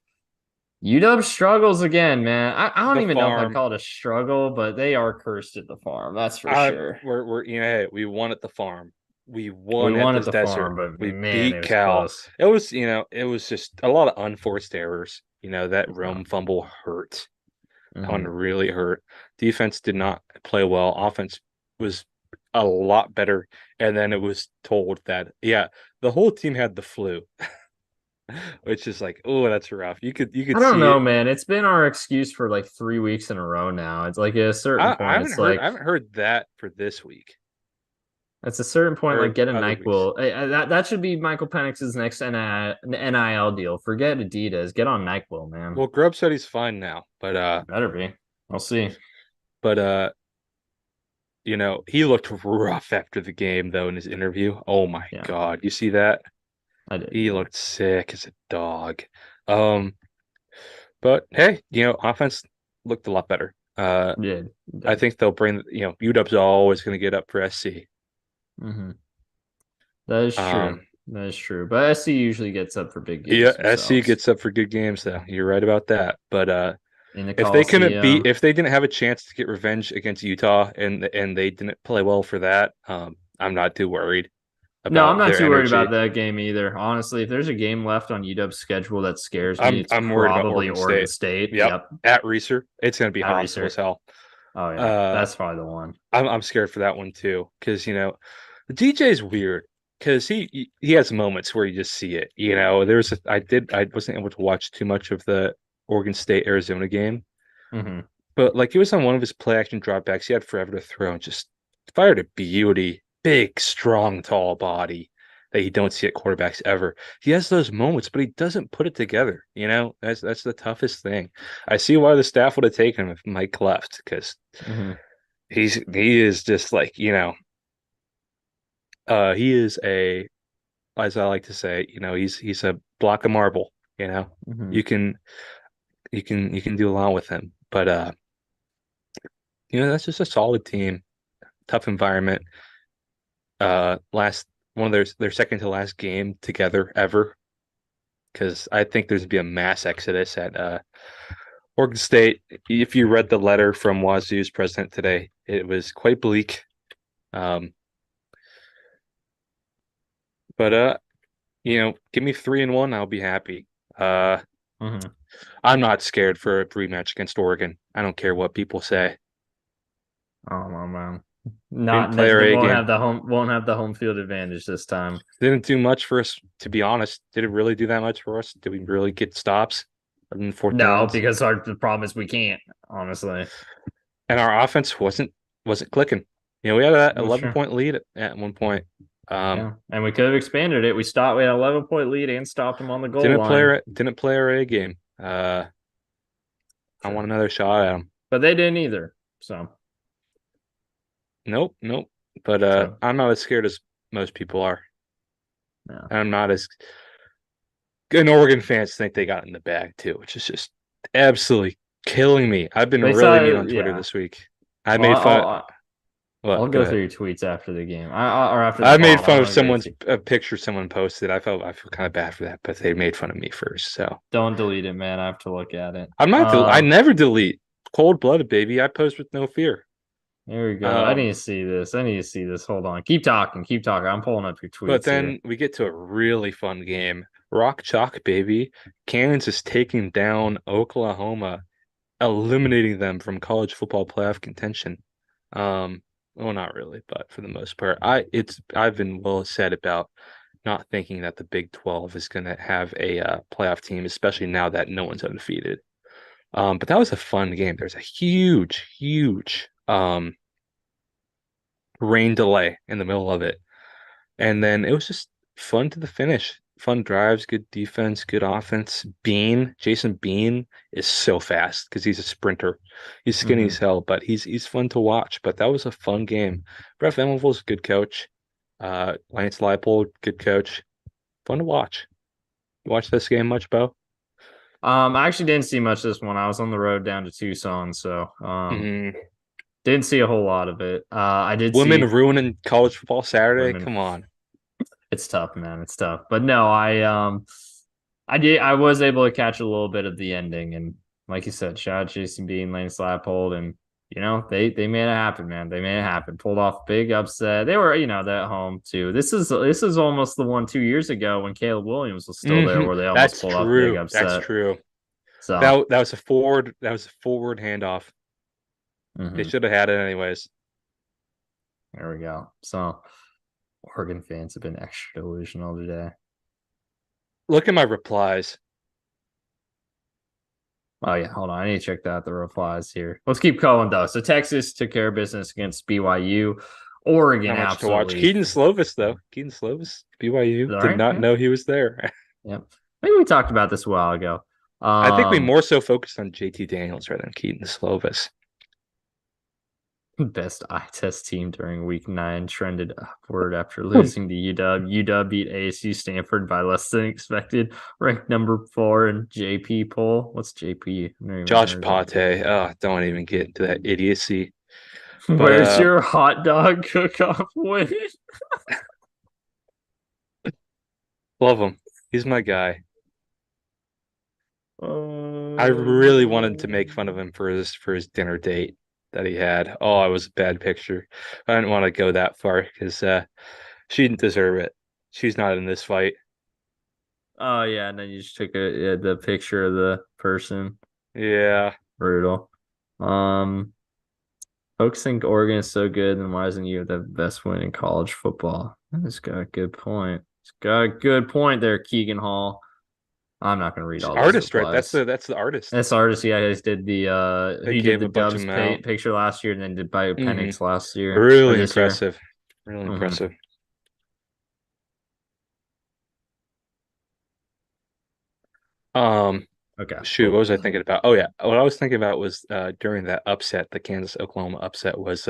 UW struggles again, man. I don't The even know if I'd farm. call it a struggle, but they are cursed at the farm. That's for sure. We're you know, hey, we won at the farm. We We won at won the at the desert. farm, but We man, it beat was Cal. close. It was, you know, it was just a lot of unforced errors. You know, that Yeah. Rome fumble hurt. That one Hmm. really hurt. Defense did not play well. Offense was a lot better. And then it was told that, yeah, the whole team had the flu, which is like, oh, that's rough. You I could don't see know, it. man. It's been our excuse for like 3 weeks in a row now. It's like at a certain I point, it's like haven't heard that for this week. At a certain point, like or get a other weeks. NyQuil. That should be Michael Penix's next NIL deal. Forget Adidas. Get on NyQuil, man. Well, Grubb said he's fine now, Better be. We'll see. but he looked rough after the game though in his interview. Oh my Yeah, God, you see that? I did. He Yeah, looked sick as a dog. Um, but hey, offense looked a lot better. did. I Did. think they'll bring, UW's always going to get up for SC. Mm-hmm. That is true. Um, That is true. But SC usually gets up for big yeah, games SC themselves gets up for good games though. You're right about that. But in the if Coliseum. they didn't have a chance to get revenge against Utah and they didn't play well for that, I'm not too worried No, I'm about not their too worried about energy. that game either. Honestly, if there's a game left on UW's schedule that scares me, I'm it's I'm worried about probably Oregon Oregon State. State. Yep, Yep, at Reeser, it's going to be at hostile as Research. hell. Oh yeah, Uh, that's probably the one. I'm scared for that one too because the DJ is weird because he has moments where you just see it. I wasn't able to watch too much of the Oregon State Arizona game, Hmm. but like he was on one of his play action dropbacks. He had forever to throw and just fired a beauty, big, strong, tall body that you don't see at quarterbacks ever. He has those moments, but he doesn't put it together. That's the toughest thing. I see why the staff would have taken him if Mike left because Hmm. he is just like he is a, as I like to say, he's a block of marble. Hmm. You can you can do a lot with him, but that's just a solid team, tough environment. Last one of their second to last game together ever, because I think there's gonna be a mass exodus at Oregon State. If you read the letter from Wazoo's president today, it was quite bleak. Um, but give me 3-1, I'll be happy. Uh, Hmm. I'm not scared for a rematch against Oregon. I don't care what people say. Oh my man, Didn't not play our they A won't game. have the home field advantage this time. Didn't do much for us, to be honest. Did it really do that much for us? Did we really get stops other than fourth No, downs? because the problem is we can't. Honestly, And our offense wasn't clicking. We had an that's 11 true. point lead at one point. Um, Yeah, and we could have expanded it. We stopped. We had an 11-point lead and stopped them on the goal didn't play line. our didn't play our A game. I True, want another shot at them. but they didn't either. So, Nope, nope. But so I'm not as scared as most people are. yeah. And I'm not as and Oregon fans think they got in the bag too, which is just absolutely killing me. I've been They really mean saw, on Twitter yeah. this week. I Well, made fun. I'll What? Go go ahead. through your tweets after the game, or after the I made pod. I fun of want to go someone's through. a picture someone posted. I feel kind of bad for that, but they made fun of me first. So Don't delete it, man. I have to look at it. I never delete. Cold blooded, baby. I post with no fear. There we go. I need Um, to see this. I need to see this. Hold on. Keep talking. Keep talking. I'm pulling up your but tweets here. then we get to a really fun game. Rock chalk, baby. Kansas is taking down Oklahoma, eliminating them from college football playoff contention. Well, not really, but for the most part, I've been well said about not thinking that the Big 12 is going to have a playoff team, especially now that no one's undefeated. But that was a fun game. There's a huge, huge rain delay in the middle of it. And then it was just fun to the finish. Fun drives, good defense, good offense. Jason Bean is so fast because he's a sprinter. He's skinny Hmm. as hell, but he's fun to watch. But that was a fun game. Brett Venables, good coach. Lance Leipold, good coach. Fun to watch. You watch this game much, Bo? I actually didn't see much this one. I was on the road down to Tucson, so Mm-hmm. didn't see a whole lot of it. I did Women see ruining college football Saturday. women. Come on. It's tough, man. It's tough. But no, I was able to catch a little bit of the ending, and like you said, shout out Jason Bean, Lane Slaphold, and they made it happen, man. They made it happen. Pulled off a big upset. They were they're at home too. This is almost the one 2 years ago when Caleb Williams was still there, Hmm. where they almost That's pulled off a big true. That's upset. true. So, That was a forward handoff. They mhm, should have had it anyways. there we go. So Oregon fans have been extra delusional today. Look at my replies. Oh yeah, hold on. I need to check out the replies here. Let's keep going though. So Texas took care of business against BYU. Oregon Not much to watch. absolutely. Keaton Slovis, though. Keaton Slovis, BYU, All did right, not yeah, know he was there. yeah. Maybe we talked about this a while ago. I think we Um, more so focused on JT Daniels rather than Keaton Slovis. Best eye test team during week 9 trended upward after losing to UW. UW beat ASU Stanford by less than expected, ranked number 4 in JP poll. What's JP? I've never even Josh heard of Pate. Oh, don't even get into that idiocy. that. But Where's your hot dog cook-off win? love him. He's my guy. I really wanted to make Um, fun of him for his dinner date that he had. Oh, it was a bad picture. I didn't want to go that far because she didn't deserve it. She's not in this fight. oh yeah, and then you just took the picture of the person. Yeah. Brutal. Um, Folks think Oregon is so good, then why isn't you the best win in college football? That's got a good point. It's got a good point there, Keegan Hall. I'm not gonna read all these Artist, right? replies. That's the artist. This artist, yeah, he did the They he did gave the a bunch of Dubs them out. picture last year and then did Bio Hmm. Penix last year or Really this year. impressive. Really Hmm. impressive. Um, Okay. Shoot, what Cool. was I thinking about? Oh yeah, what I was thinking about was during that upset, the Kansas Oklahoma upset was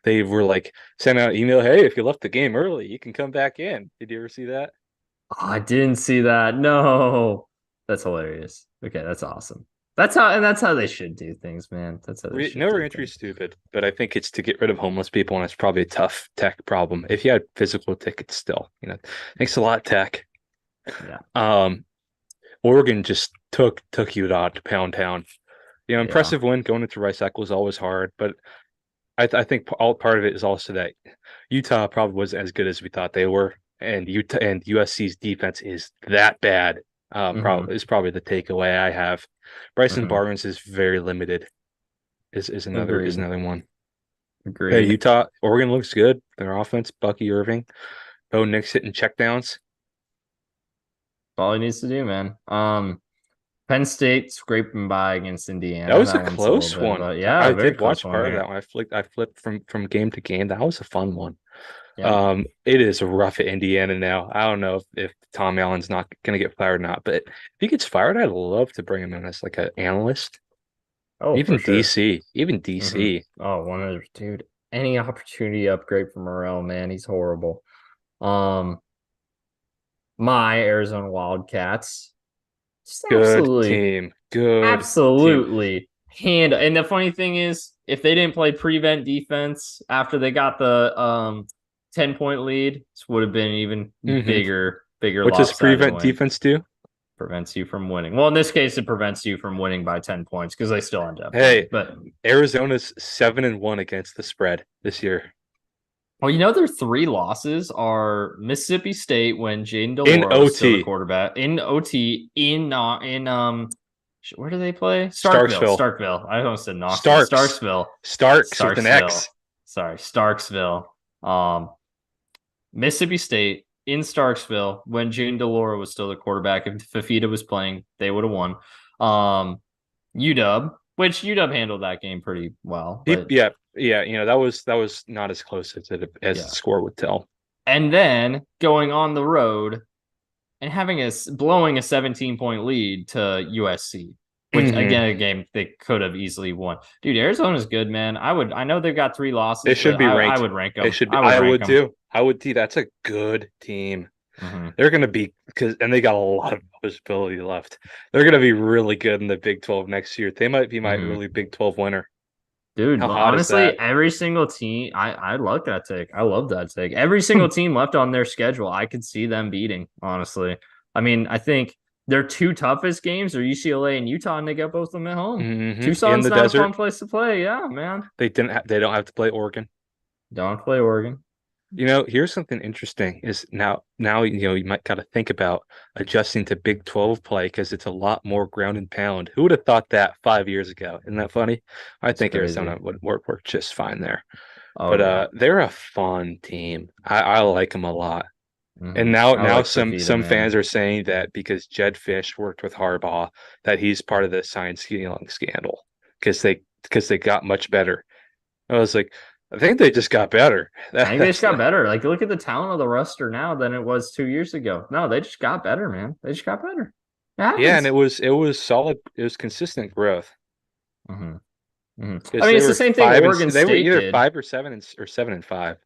they were like sending out an email, hey, if you left the game early, you can come back in. Did you ever see that? Oh, I didn't see that. No. That's hilarious. Okay, that's awesome. That's how they should do things, man. That's how they Re should no do reentry is things. stupid, but I think it's to get rid of homeless people, and it's probably a tough tech problem. If you had physical tickets still, thanks a lot, tech. Yeah. Um, Oregon just took Utah to Pound Town. Yeah. Impressive win going into Rice Eccles is always hard, but I think all part of it is also that Utah probably was as good as we thought they were, and Utah and USC's defense is that bad. Hmm. Probably the takeaway I have. Bryson Hmm. Barnes is very limited. Is Agreed. another one. Hey, Agreed. Oregon looks good. Their offense, Bucky Irving, Bo Nix hitting checkdowns. All he needs to do, man. Penn State scraping by against That Indiana. was a That one's a little close bit of one. a I yeah, very did close watch one part of there. that one. I flipped from game to game. That was a fun one. Yeah. It is rough at Indiana now. I don't know if Tom Allen's not going to get fired or not, but if he gets fired, I'd love to bring him in as like an analyst. Oh, for sure. Even Hmm. DC. Oh, 100, dude. Any opportunity to upgrade for Morel, man, he's horrible. Um, my Arizona Wildcats, just Good absolutely, team. Good team. absolutely and the funny thing is, if they didn't play prevent defense after they got the 10-point lead, this would have been even Hmm. bigger What does lopsided prevent win. defense do? Prevents you from winning. Well, in this case, it prevents you from winning by 10 points because they still end up winning. Hey, But Arizona's 7-1 against the spread this year. well, their 3 losses are Mississippi State when Jaden In Delora was still the OT, quarterback in OT in where do they play? Starksville. Starkville. I almost said Knoxville. Starks. Starks with an Starksville. X. Sorry, Starksville. Um, Mississippi State in Starksville when Jaden Delora was still the quarterback. If Fafita was playing, they would have won. UW, which UW handled that game pretty well, but Yeah. That was not as close as the yeah. score would tell. And then going on the road and having blowing a 17-point lead to USC, which Hmm. again a game they could have easily won. Dude, Arizona's good, man. I know they've got 3 losses, They but should be I ranked. would rank They them. should be. I would I rank would them. too. I would too. That's a good team. Mm-hmm. They're going to be and they got a lot of eligibility left. They're going to be really good in the Big 12 next year. They might be my Mm-hmm. early Big 12 winner. Dude, How well, hot is honestly, that? every single team, I like that take. I love that take. Every single team left on their schedule, I could see them beating, honestly. I mean, I think their 2 toughest games are UCLA and Utah, and they got both of them at home. In Tucson's the not a fun desert. place to play. Yeah, man. They don't have to play Oregon. Don't play Oregon. Here's something interesting is now you might kind of think about adjusting to Big 12 play because it's a lot more ground and pound. Who would have thought that 5 years ago? Isn't that funny? I It's think crazy. Arizona would work just fine there. Oh, But yeah. they're a fun team. I like them a lot. And Hmm. now I now like some Fafita, fans man. are saying that because Jed Fish worked with Harbaugh, that he's part of the sign stealing scandal because they got much better. I was like, I think they just got better. I think they just That's got the better. Like, look at the talent of the roster now than it was 2 years ago. No, they just got better, man. They just got better. It yeah, and happens. it was solid. It was consistent growth Hmm. Hmm. I because mean, it's the same thing Oregon they were State either did. 5 or 7 or 7 and 5.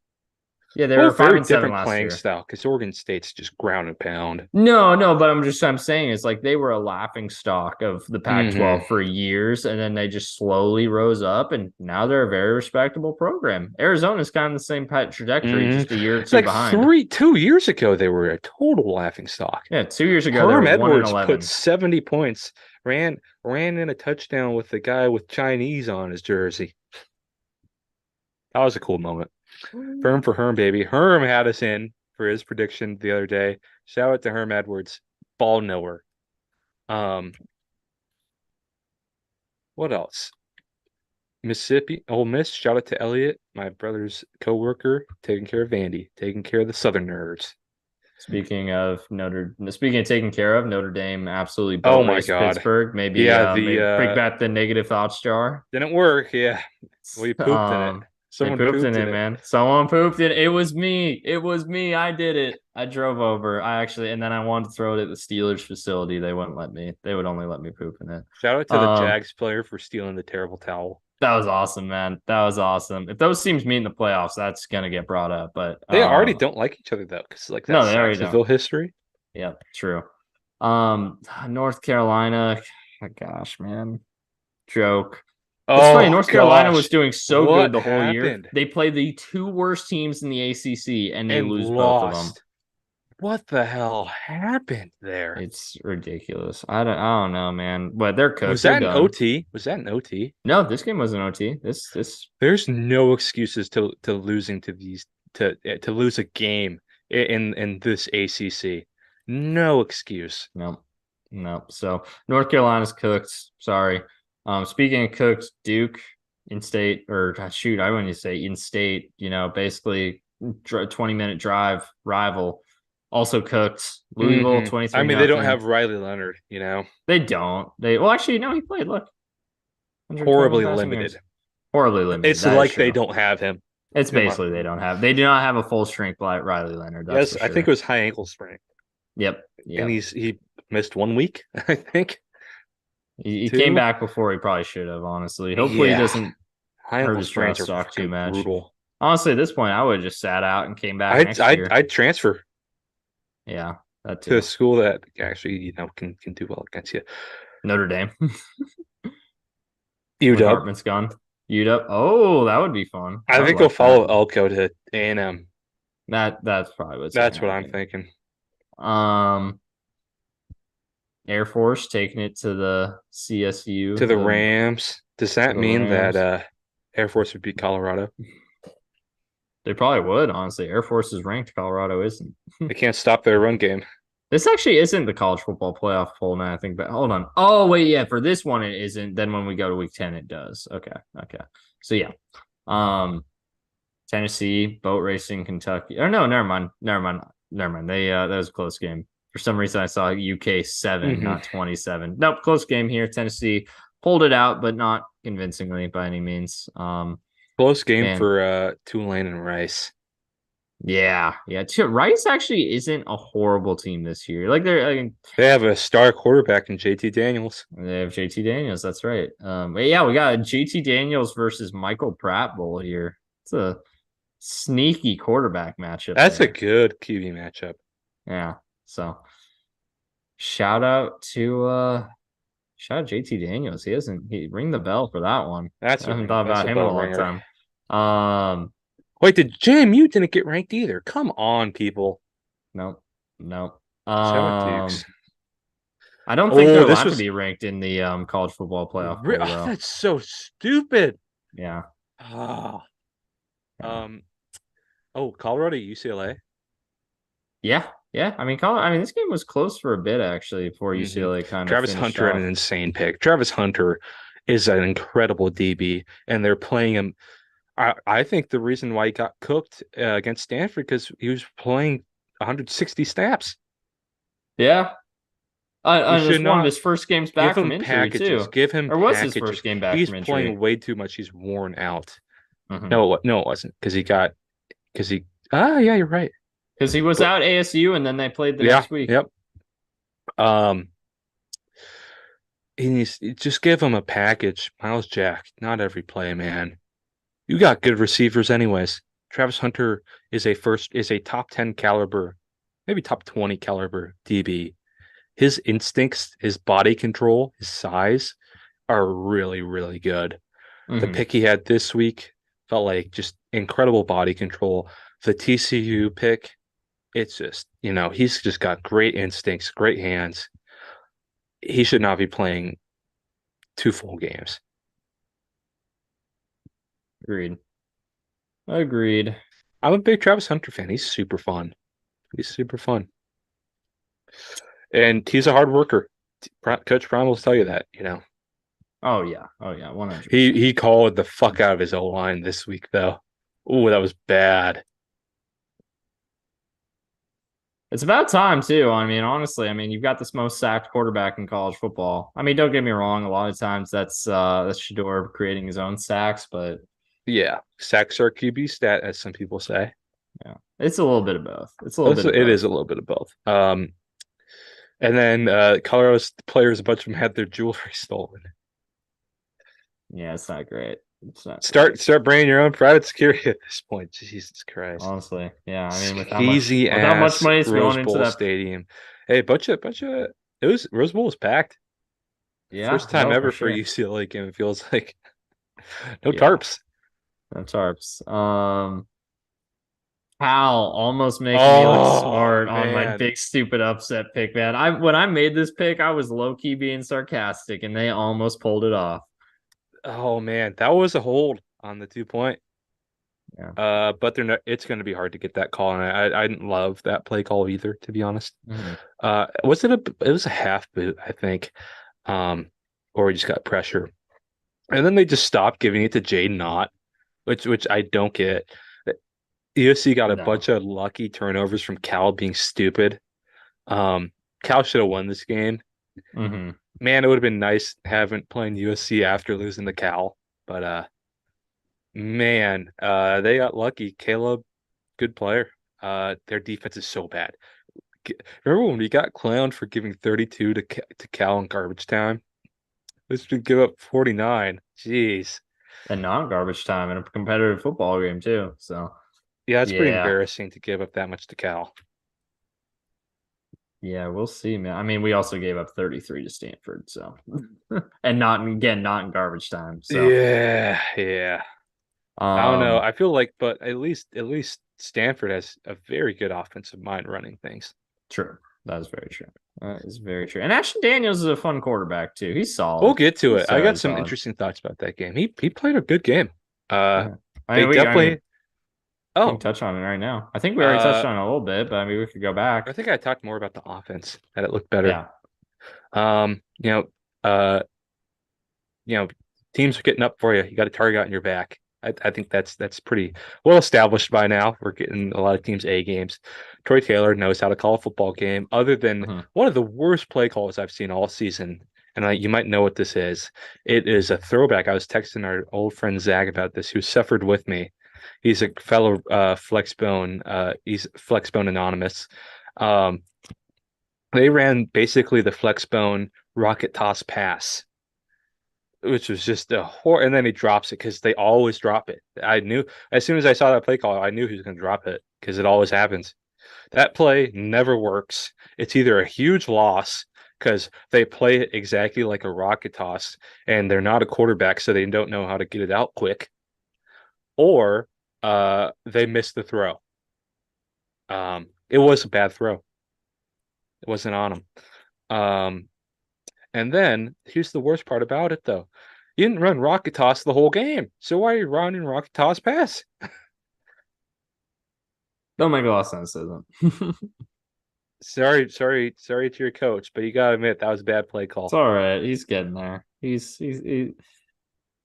Yeah, they were Both five very and seven different last playing year. style because Oregon State's just ground and pound. No, no, but I'm saying it's like they were a laughing stock of the Hmm. Pac-12 for years, and then they just slowly rose up, and now they're a very respectable program. Arizona's kind of the same trajectory, Hmm. just a year or two Like behind. 2 years ago, they were a total laughing stock. Yeah, 2 years ago they Herm were 1 and Edwards put 11. 70 points, ran in a touchdown with the guy with Chinese on his jersey. That was a cool moment. Firm for Herm, baby. Herm had us in for his prediction the other day. Shout out to Herm Edwards, ball knower. Um, what else? Mississippi, Ole Miss. Shout out to Elliot, my brother's coworker, taking care of Vandy, taking care of the Southerners. Speaking of taking care of, Notre Dame absolutely boat Oh my raced God. Pittsburgh. Maybe Yeah, maybe bring back the negative thoughts jar. didn't work. Yeah, we pooped in it. They Someone pooped in pooped it, in it. man. Someone pooped in it. It was me. It was me. I did it. I drove over. And then I wanted to throw it at the Steelers facility. They wouldn't let me. They would only let me poop in it. Shout out to the Um, Jags player for stealing the terrible towel. that was awesome, man. That was awesome. If those teams meet in the playoffs, that's gonna get brought up. But They already don't like each other though, because like that no, they already don't. Saxonville history. Yep, true. North Carolina, gosh, man, joke. It's funny. Oh North Carolina was gosh, doing so good what the whole year. happened? They played the two worst teams in the ACC, and they And lose both of them. lost. What the hell happened there? It's ridiculous. I don't know, man. But they're Was cooked. They're that an done. OT? Was that an OT? No, this game was an OT. This There's no excuses to losing to these to lose a game in this ACC. No excuse. no, no. So North Carolina's cooked. Sorry. Speaking of cooked, Duke in state or shoot, I wouldn't say in state. Basically 20-minute drive rival. Also cooked. Louisville I 23 mean, they don't nothing. have Riley Leonard, you know, They don't. They well actually no, he played. Look, 121 horribly passing limited. yards. Horribly limited. It's That is like they true. don't have him. It's Come on. basically they do not have a full strength like Riley Leonard, that's Yes, for I think it sure. was high ankle sprain, Yep. and Yep. he missed 1 week, I think, He came two. back before he probably should have, honestly. Hopefully he Yeah, doesn't high hurt ankle his sprains draft are stock too freaking much. brutal. Honestly, at this point, I would have just sat out and came back I'd next I'd year. I'd transfer Yeah, that to a too. school that actually can do well against you. Notre Dame when UW. Hartman's gone. UW. Oh, that would be fun. I I would think he'll like that. follow Elko to A&M. That's probably what's gonna That's what I'm happen. thinking. Um, Air Force taking it to the CSU, To the the Rams. Does to that the mean that Rams. Air Force would beat Colorado? They probably would, honestly. Air Force is ranked, Colorado isn't. They can't stop their run game. This actually isn't the college football playoff poll now, I think, but hold on. Oh, wait, yeah, for this one it isn't. Then when we go to week 10, it does. Okay. Okay. So yeah. Um Tennessee, boat racing, Kentucky. Oh no, never mind. Never mind. Never mind. That was a close game. For some reason I saw UK 7, Hmm. not 27. Nope, close game here. Tennessee pulled it out, but not convincingly by any means. Close game Man, for Tulane and Rice. yeah, yeah. Rice actually isn't a horrible team this year. Like They have a star quarterback in JT Daniels. they have JT Daniels. That's right. But yeah, we got JT Daniels versus Michael Pratt Bowl here. It's a sneaky quarterback matchup That's a there. good QB matchup. Yeah. So shout out to JT Daniels. He ring the bell for that one. I haven't thought That's about a him in a bell long ringer. time. Um, Wait, the JMU didn't get ranked either. Come on, people. nope, nope. Shout out Dukes. I don't think they're Oh, this allowed to was be ranked in the college football playoff poll oh, though. that's so stupid. Yeah, Ah. yeah, Um. Oh, Colorado, UCLA. yeah, yeah. I mean, this game was close for a bit actually before Hmm. UCLA kind of Travis finished Hunter had an off. insane pick. Travis Hunter is an incredible DB, and they're playing him. I think the reason why he got cooked against Stanford because he was playing 160 snaps. Yeah, You and should it's one of not his first games give back from him injury packages. too, Give him or was his packages. first game back He's from injury. playing way too much. He's worn out. Mhm. No, it wasn't because he. Ah, yeah, you're right. Because he was But out ASU and then they played the yeah, next week. yep. Um, just give him a package. Miles Jack, not every play, man. You got good receivers anyways. Travis Hunter is a top 10 caliber, maybe top 20 caliber DB. His instincts, his body control, his size are really, really good. The Hmm. pick he had this week felt like just incredible body control. The TCU pick, it's just, he's just got great instincts, great hands. He should not be playing two full games. Agreed. Agreed. I'm a big Travis Hunter fan. He's super fun. He's super fun. And he's a hard worker. Coach Prime will tell you that. Oh yeah. Oh yeah. 100%. He called the fuck out of his O line this week though. Oh, that was bad. It's about time too. I mean, honestly, I mean, you've got this most sacked quarterback in college football. I mean, don't get me wrong. A lot of times that's Shador creating his own sacks, but Yeah, sacks are QB stat, as some people say. yeah, it's a little bit of both. It's a little bit of It is both. a little bit of both. And then Colorado's players, a bunch of them had their jewelry stolen. Yeah, it's not great. It's not great. Start bringing your own private security at this point. Jesus Christ. Honestly, yeah. I mean, Skeezy without much ass money is Rose going into Bowl that. Stadium. Hey, bunch of it was Rose Bowl was packed. Yeah, First time no, for ever for a sure. UCLA game, it feels like. No Yeah, tarps. no tarps. Hal almost making me look Oh smart on my man. big stupid upset pick, man. I when I made this pick, I was low key being sarcastic, and they almost pulled it off. Oh man. That was a hold on the 2 point. Yeah. But they're not, it's going to be hard to get that call, and I didn't love that play call either, to be honest. Mhm. It was a half boot, I think, or he just got pressure, and then they just stopped giving it to Jaden Knott, which I don't get. USC got a No. bunch of lucky turnovers from Cal being stupid. Um, Cal should have won this game. Hmm. Man, it would have been nice having playing USC after losing to Cal, but man, they got lucky. Caleb, good player. Their defense is so bad. Remember when we got clowned for giving 32 to Cal in garbage time? Let's give up 49. Jeez. And not garbage time in a competitive football game too. So Yeah, it's pretty yeah. embarrassing to give up that much to Cal. Yeah, we'll see, man. I mean, we also gave up 33 to Stanford, so and not in garbage time. So Yeah, yeah. I don't know. um I feel like, but at least Stanford has a very good offensive mind running things. true. That is very true. That is very true. And Ashton Daniels is a fun quarterback too. He's We'll solid. get to He's it. I got very some solid. interesting thoughts about that game. He played a good game. Uh, Yeah. they I mean, definitely. we can Oh, touch on it right now. I think we already touched uh, on it a little bit, but I mean, we could go back. I think I talked more about the offense that it looked better. Yeah, Um, you know, uh, you know, teams are getting up for you. You got a target on your back. I think that's pretty well established by now. We're getting a lot of teams A games. Troy Taylor knows how to call a football game, other than hmm. one of the worst play calls I've seen all season. And you might know what this is. It is a throwback. I was texting our old friend Zach about this, who suffered with me. He's a fellow Flexbone. He's Flexbone Anonymous. Um, they ran basically the Flexbone rocket toss pass, which was just a horror. And then he drops it because they always drop it. I knew as soon as I saw that play call, I knew he was going to drop it because it always happens. That play never works. It's either a huge loss because they play it exactly like a rocket toss and they're not a quarterback, so they don't know how to get it out quick, or they miss the throw. It was a bad throw. It wasn't on him. Um, And then here's the worst part about it, though. You didn't run rocket toss the whole game. So why are you running rocket toss pass? Don't make a lot of sense, doesn't it? Sorry to your coach, but you gotta admit that was a bad play It's call. all right. He's getting there.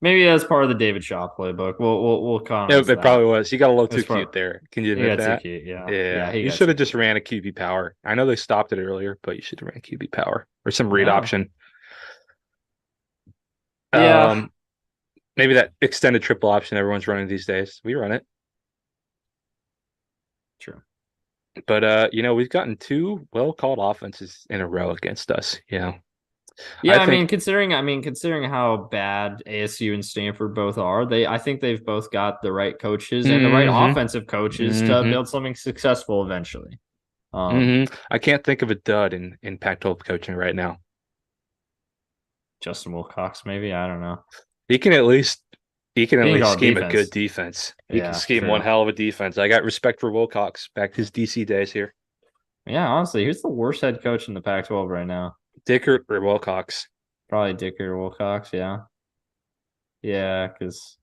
Maybe that's part of the David Shaw playbook. We'll count him as It probably that. was. You got a little too It's cute part. there. Can you He admit got too that? cute. Yeah, yeah, Yeah. he You got should too have just cute. ran a QB power. I know they stopped it earlier, but you should have ran QB power or some read Yeah, option. yeah. Um, Maybe that extended triple option everyone's running these days. We run it. True. But we've gotten two well-called offenses in a row against us. Yeah, I think considering how bad ASU and Stanford both are, I think they've both got the right coaches and the right hmm offensive coaches to hmm build something successful eventually. I can't think of a dud in Pac-12 coaching right now. Justin Wilcox, maybe. I don't know. He can at least he can He at can least call scheme a good defense. defense. He can Yeah, scheme one true. hell of a defense. I got respect for Wilcox back to his DC days here. Yeah, honestly, who's the worst head coach in the Pac-12 right now? Dickert or Wilcox. Probably Dicker or Wilcox. Yeah, yeah, because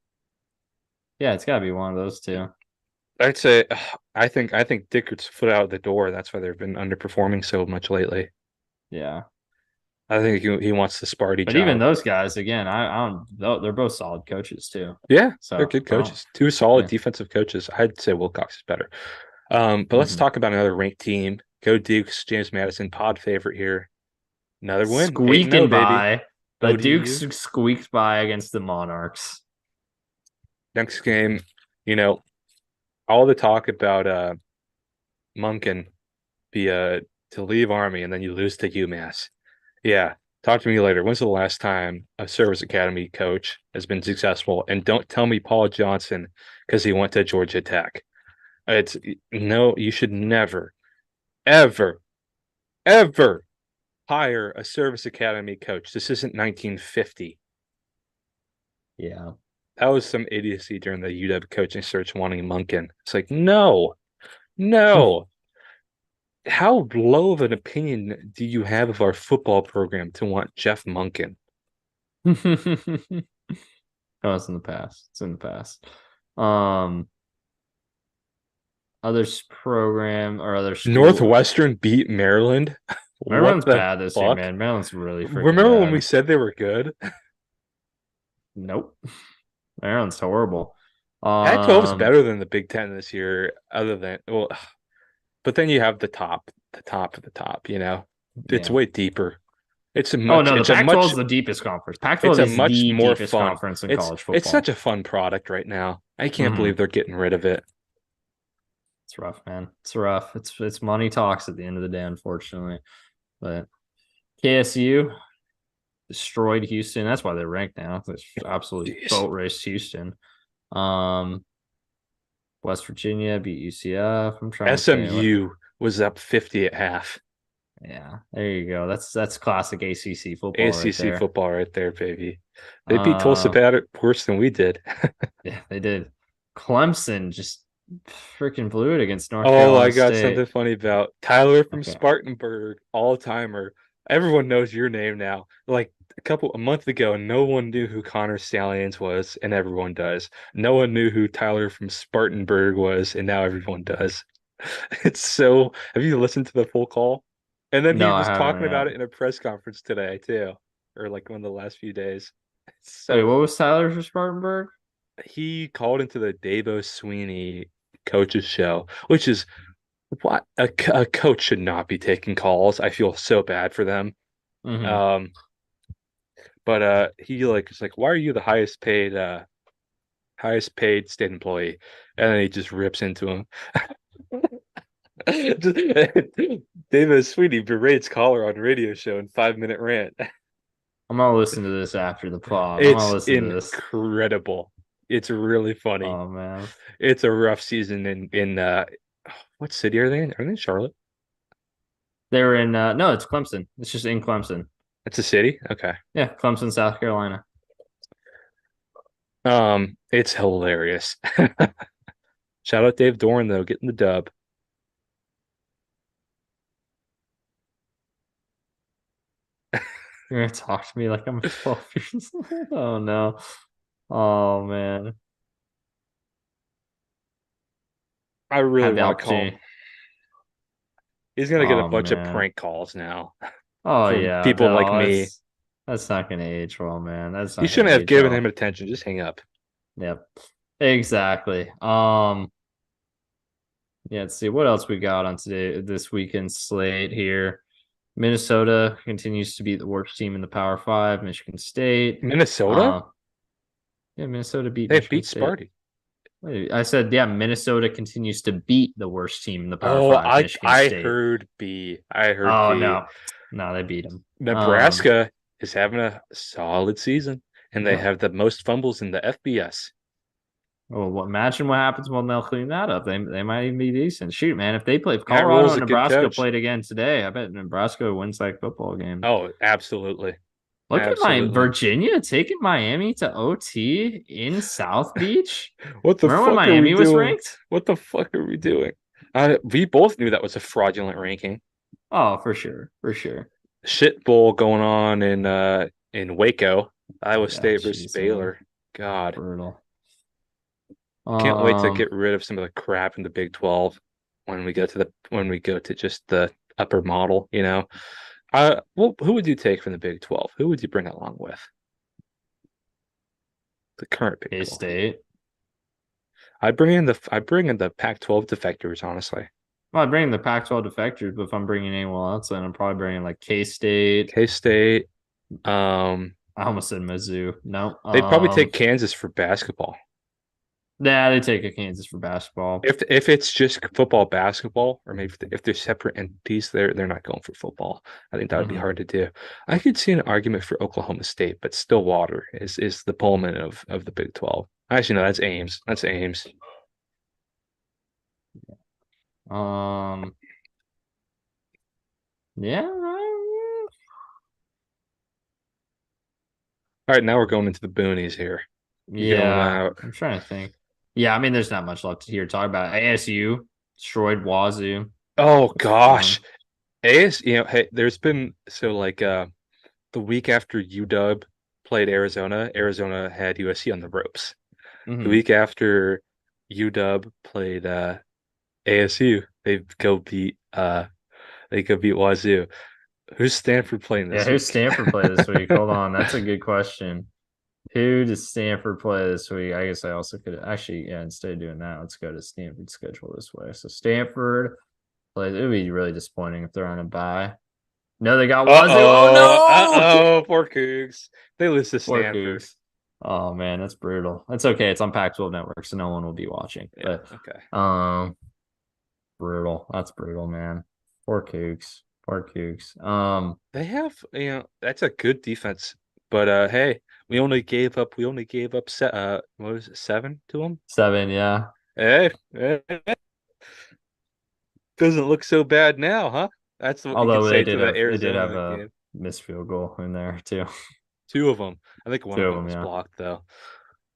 yeah, it's got to be one of those two. I'd say I think Dickert's foot out the door. That's why they've been underperforming so much lately. Yeah, I think he wants the Sparty but even job. those guys, again, I don't. They're both solid coaches too. Yeah, they're So good I don't. coaches. Two solid Yeah. defensive coaches. I'd say Wilcox is better. But let's Mhm. talk about another ranked team. Go Dukes, James Madison, pod favorite here. Another win. 8-0, Squeaking baby. by. The Dukes ODU. squeaked by against the Monarchs. Next game, you know, all the talk about Munkin be to leave Army and then you lose to UMass. Yeah. Talk to me later. When's the last time a service academy coach has been successful? And don't tell me Paul Johnson because he went to Georgia Tech. It's no, you should never, ever, ever hire a service academy coach. This isn't 1950. Yeah. That was some idiocy during the UW coaching search wanting Munkin. It's like, no, no. How low of an opinion do you have of our football program to want Jeff Munkin? Oh, it's in the past. It's in the past. Um, other program or other school. Northwestern beat Maryland. What Maryland's the bad this year, fuck? man. Maryland's really freaking Remember when we bad. said they were good? Nope. Maryland's horrible. Pac-12 is Um, better than the Big Ten this year, other than well, but then you have the top of the top, It's yeah. way deeper. It's a Oh much no, the it's a Pac-12 much is the deepest conference. it's Pac-12 a is much the more deepest fun. conference in It's college it's such football. a fun product right now. I can't Hmm believe they're getting rid of it. It's rough, man. It's rough. It's money talks at the end of the day, unfortunately. But KSU destroyed Houston. That's why they're ranked now. They absolutely Jeez. boat raced Houston. Um, West Virginia beat UCF. I'm trying to think. SMU was up 50 at half. Yeah, there you go. That's classic ACC football right ACC there. football right there, baby. They beat Tulsa Um, bad worse than we did. yeah, they did. Clemson just freaking blew it against North Oh, I Carolina got State. something funny about Tyler from Okay. Spartanburg, all timer. Everyone knows your name now. Like a month ago, no one knew who Connor Stallions was, and everyone does. No one knew who Tyler from Spartanburg was, and now everyone does. It's so. Have you listened to the full call? And then he No, I was haven't talking yet. about it in a press conference today too, or like one of the last few days. It's Wait, so what was Tyler for Spartanburg? he called into the Dabo Sweeney coaches show, which is what a coach should not be taking calls. I feel so bad for them. Hmm Um, but he like is like, why are you the highest paid state employee? And then he just rips into him. David Sweeney berates caller on radio show in 5 minute rant. I'm gonna listen to this after the pod. I'm gonna It's listen to this. incredible. It's really funny. Oh man, It's a rough season in what city are they in? Are they in Charlotte? they were in. No, it's Clemson. It's just in Clemson. It's a city? Okay. Yeah, Clemson, South Carolina. It's hilarious. Shout out Dave Doran though, getting the dub. You're gonna talk to me like I'm 12 years old. Oh no. Oh man. I really Had the want to call him. opportunity. He's gonna get a Oh bunch of man. prank calls now Oh from yeah. people like No, me. that's not gonna age well, man. That's You not gonna shouldn't have age given him well. attention. Just hang up. Yep. Exactly. Yeah, let's see what else we got on this weekend slate here. Minnesota continues to be the worst team in the Power Five. Michigan State. Minnesota? Uh, Yeah, Minnesota beat They Michigan beat State. Sparty. Wait, I said, yeah, Minnesota continues to beat the worst team in the Power Oh, Five, I Michigan I State. heard B. I heard Oh B. no, no, they beat them. Nebraska is having a solid season, and they Yep. have the most fumbles in the FBS. Well, imagine what happens when they'll clean that up. They might even be decent. Shoot, man, if they play, if Matt Colorado Rule's and a good Nebraska coach. played again today, I bet Nebraska wins that football game. Oh, absolutely. Look at my Absolutely. Virginia taking Miami to OT in South Beach. What the Remember when fuck are we Miami was doing? ranked? What the fuck are we doing? We both knew that was a fraudulent ranking. Oh, for sure, for sure. Shit bowl going on in Waco, Iowa Yeah, State versus jeez, man, Baylor. God, brutal. can't wait to Um, get rid of some of the crap in the Big 12 when we go to just the upper model, you know. Well, who would you take from the Big 12? Who would you bring along with the current Big K 12? State. I bring in the Pac-12 defectors, honestly. Well, I bring the Pac-12 defectors, but if I'm bringing anyone else, then I'm probably bringing like K State. K-State. Um, I almost said Mizzou. No. they'd probably take Kansas for basketball. Yeah, they take a Kansas for basketball. If it's just football, basketball, or maybe if they're separate entities, they're not going for football. I think that would be Hmm. hard to do. I could see an argument for Oklahoma State, but Stillwater is the Pullman of the Big 12. Actually, no, that's Ames. That's Ames. Um, yeah, All right, now we're going into the boonies here. You're going yeah. out. I'm trying to think. Yeah, I mean, there's not much left to hear talk about. ASU destroyed Wazoo. Oh That's gosh. fun. Hey, there's been the week after UW played Arizona, Arizona had USC on the ropes. The Hmm. week after UW played ASU, they go beat Wazoo. Who's Stanford playing Yeah, this who's week? Stanford play this week? Hold on, that's a good question. Who does Stanford play this week? I guess I also could actually, yeah, instead of doing that, let's go to Stanford's schedule this way. So Stanford plays, it would be really disappointing if they're on a bye. No, they got Wazoo. Oh no! Poor Cougs. They lose to Poor Stanford. Cougs. Oh man, that's brutal. That's okay. It's on Pac-12 Network, so no one will be watching. Yeah, But okay. brutal. That's brutal, man. Poor Cougs. Poor Cougs. They have, that's a good defense. But hey, we only gave up what was it, 7 to them? 7, yeah. Hey, doesn't look so bad now, huh? That's what we could Although say to the they did have Arizona a game. missed field goal in there too. 2 of them. I think one Two of of them them, was yeah. blocked though,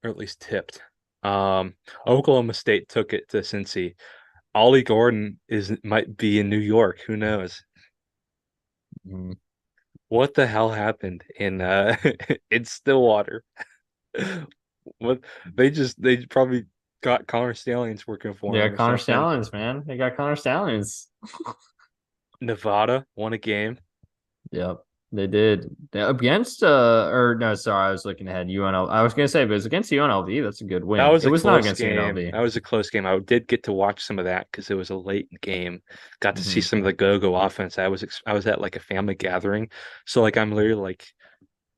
or at least tipped. Oklahoma State took it to Cincy. Ollie Gordon might be in New York. Who knows? Mhm. What the hell happened in in Stillwater? What they probably got Connor Stallions working for Yeah, him or Connor something. Stallions, man. They got Connor Stallions. Nevada won a game. Yep, they did. Against or no, sorry, I was looking ahead. UNL. I was gonna say, but it was against UNLV. That's a good That win. was It a was not close against game. UNLV. That was a close game. I did get to watch some of that because it was a late game. Got to see Hmm. some of the go-go offense. I was at like a family gathering, so like I'm literally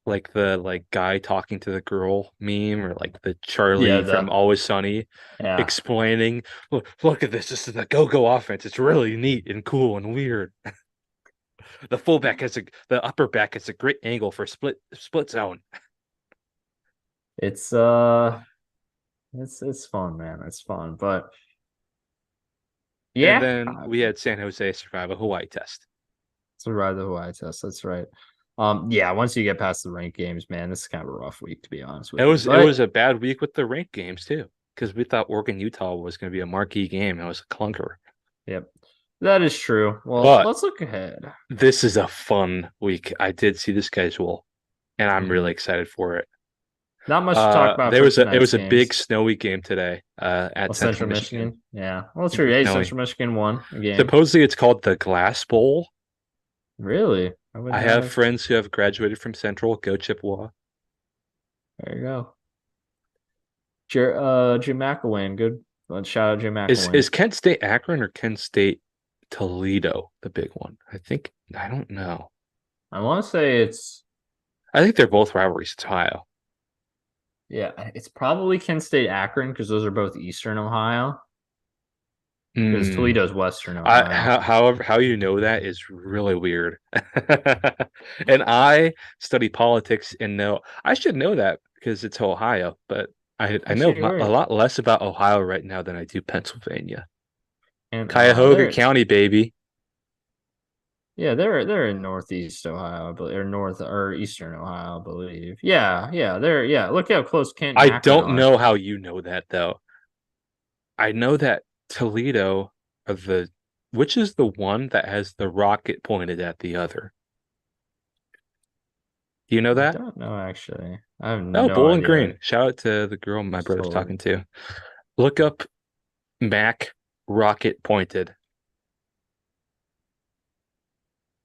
like the guy talking to the girl meme or like the Yeah, Charlie from the Always Sunny yeah. explaining, look at this. This is the go-go offense. It's really neat and cool and weird. The upper back has a great angle for split zone. It's it's fun, man. It's fun, but And yeah, then we had San Jose survive a Hawaii test. survive the Hawaii test. That's right. Yeah, once you get past the ranked games, man, this is kind of a rough week to be honest with you. It was But a bad week with the ranked games too, because we thought Oregon Utah was going to be a marquee game. It was a clunker. yep, that is true. Well, But let's look ahead. this is a fun week. I did see the schedule, and I'm really Mhm. excited for it. Not much to talk about for It tonight's was a big games. snowy game today at Well, Central Central Michigan. Michigan. Yeah. Well, true. Super Hey, snowy. Central Michigan won a game. Supposedly it's called the Glass Bowl. Really? I would I not have have. friends who have graduated from Central. Go Chippewa. There you go. Jim McElwain. Good. Let's shout out Jim McElwain. Is Kent State Akron or Kent State Toledo the big one? I don't know. I want to say it's. I think they're both rivalries. It's Ohio. Yeah, it's probably Kent State Akron because those are both Eastern Ohio. Because Hmm. Toledo's Western I Ohio. however how you know that is really weird. And I study politics and know I should know that because it's Ohio, but I know Actually, a where lot less about Ohio right now than I do Pennsylvania. and Cuyahoga they're County, baby. yeah, they're in Northeast Ohio, I believe, or North or Eastern Ohio, I believe. Yeah, yeah, they're yeah. Look how close Kent and I Akron don't are. know how you know that though. I know that Toledo of the which is the one that has the rocket pointed at the other. Do you know I that? don't know actually. I have Oh, no Bowling idea. Green. Shout out to the girl my It's brother's totally talking to. Look up Mac rocket pointed.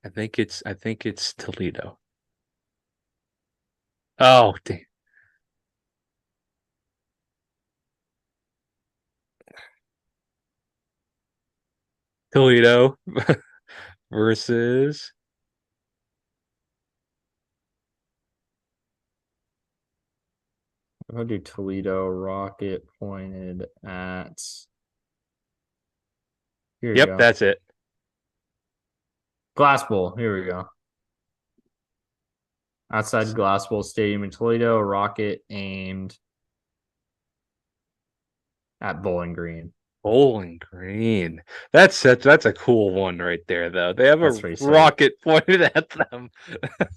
I think it's Toledo. Oh, dang. Toledo versus I'll do Toledo rocket pointed at here you Yep, go. that's it. Glass Bowl. Here we go. Outside Glass Bowl Stadium in Toledo, rocket aimed at Bowling Green. Bowling Green. That's a cool one right there though. They have That's a pretty sweet. rocket pointed at them. That's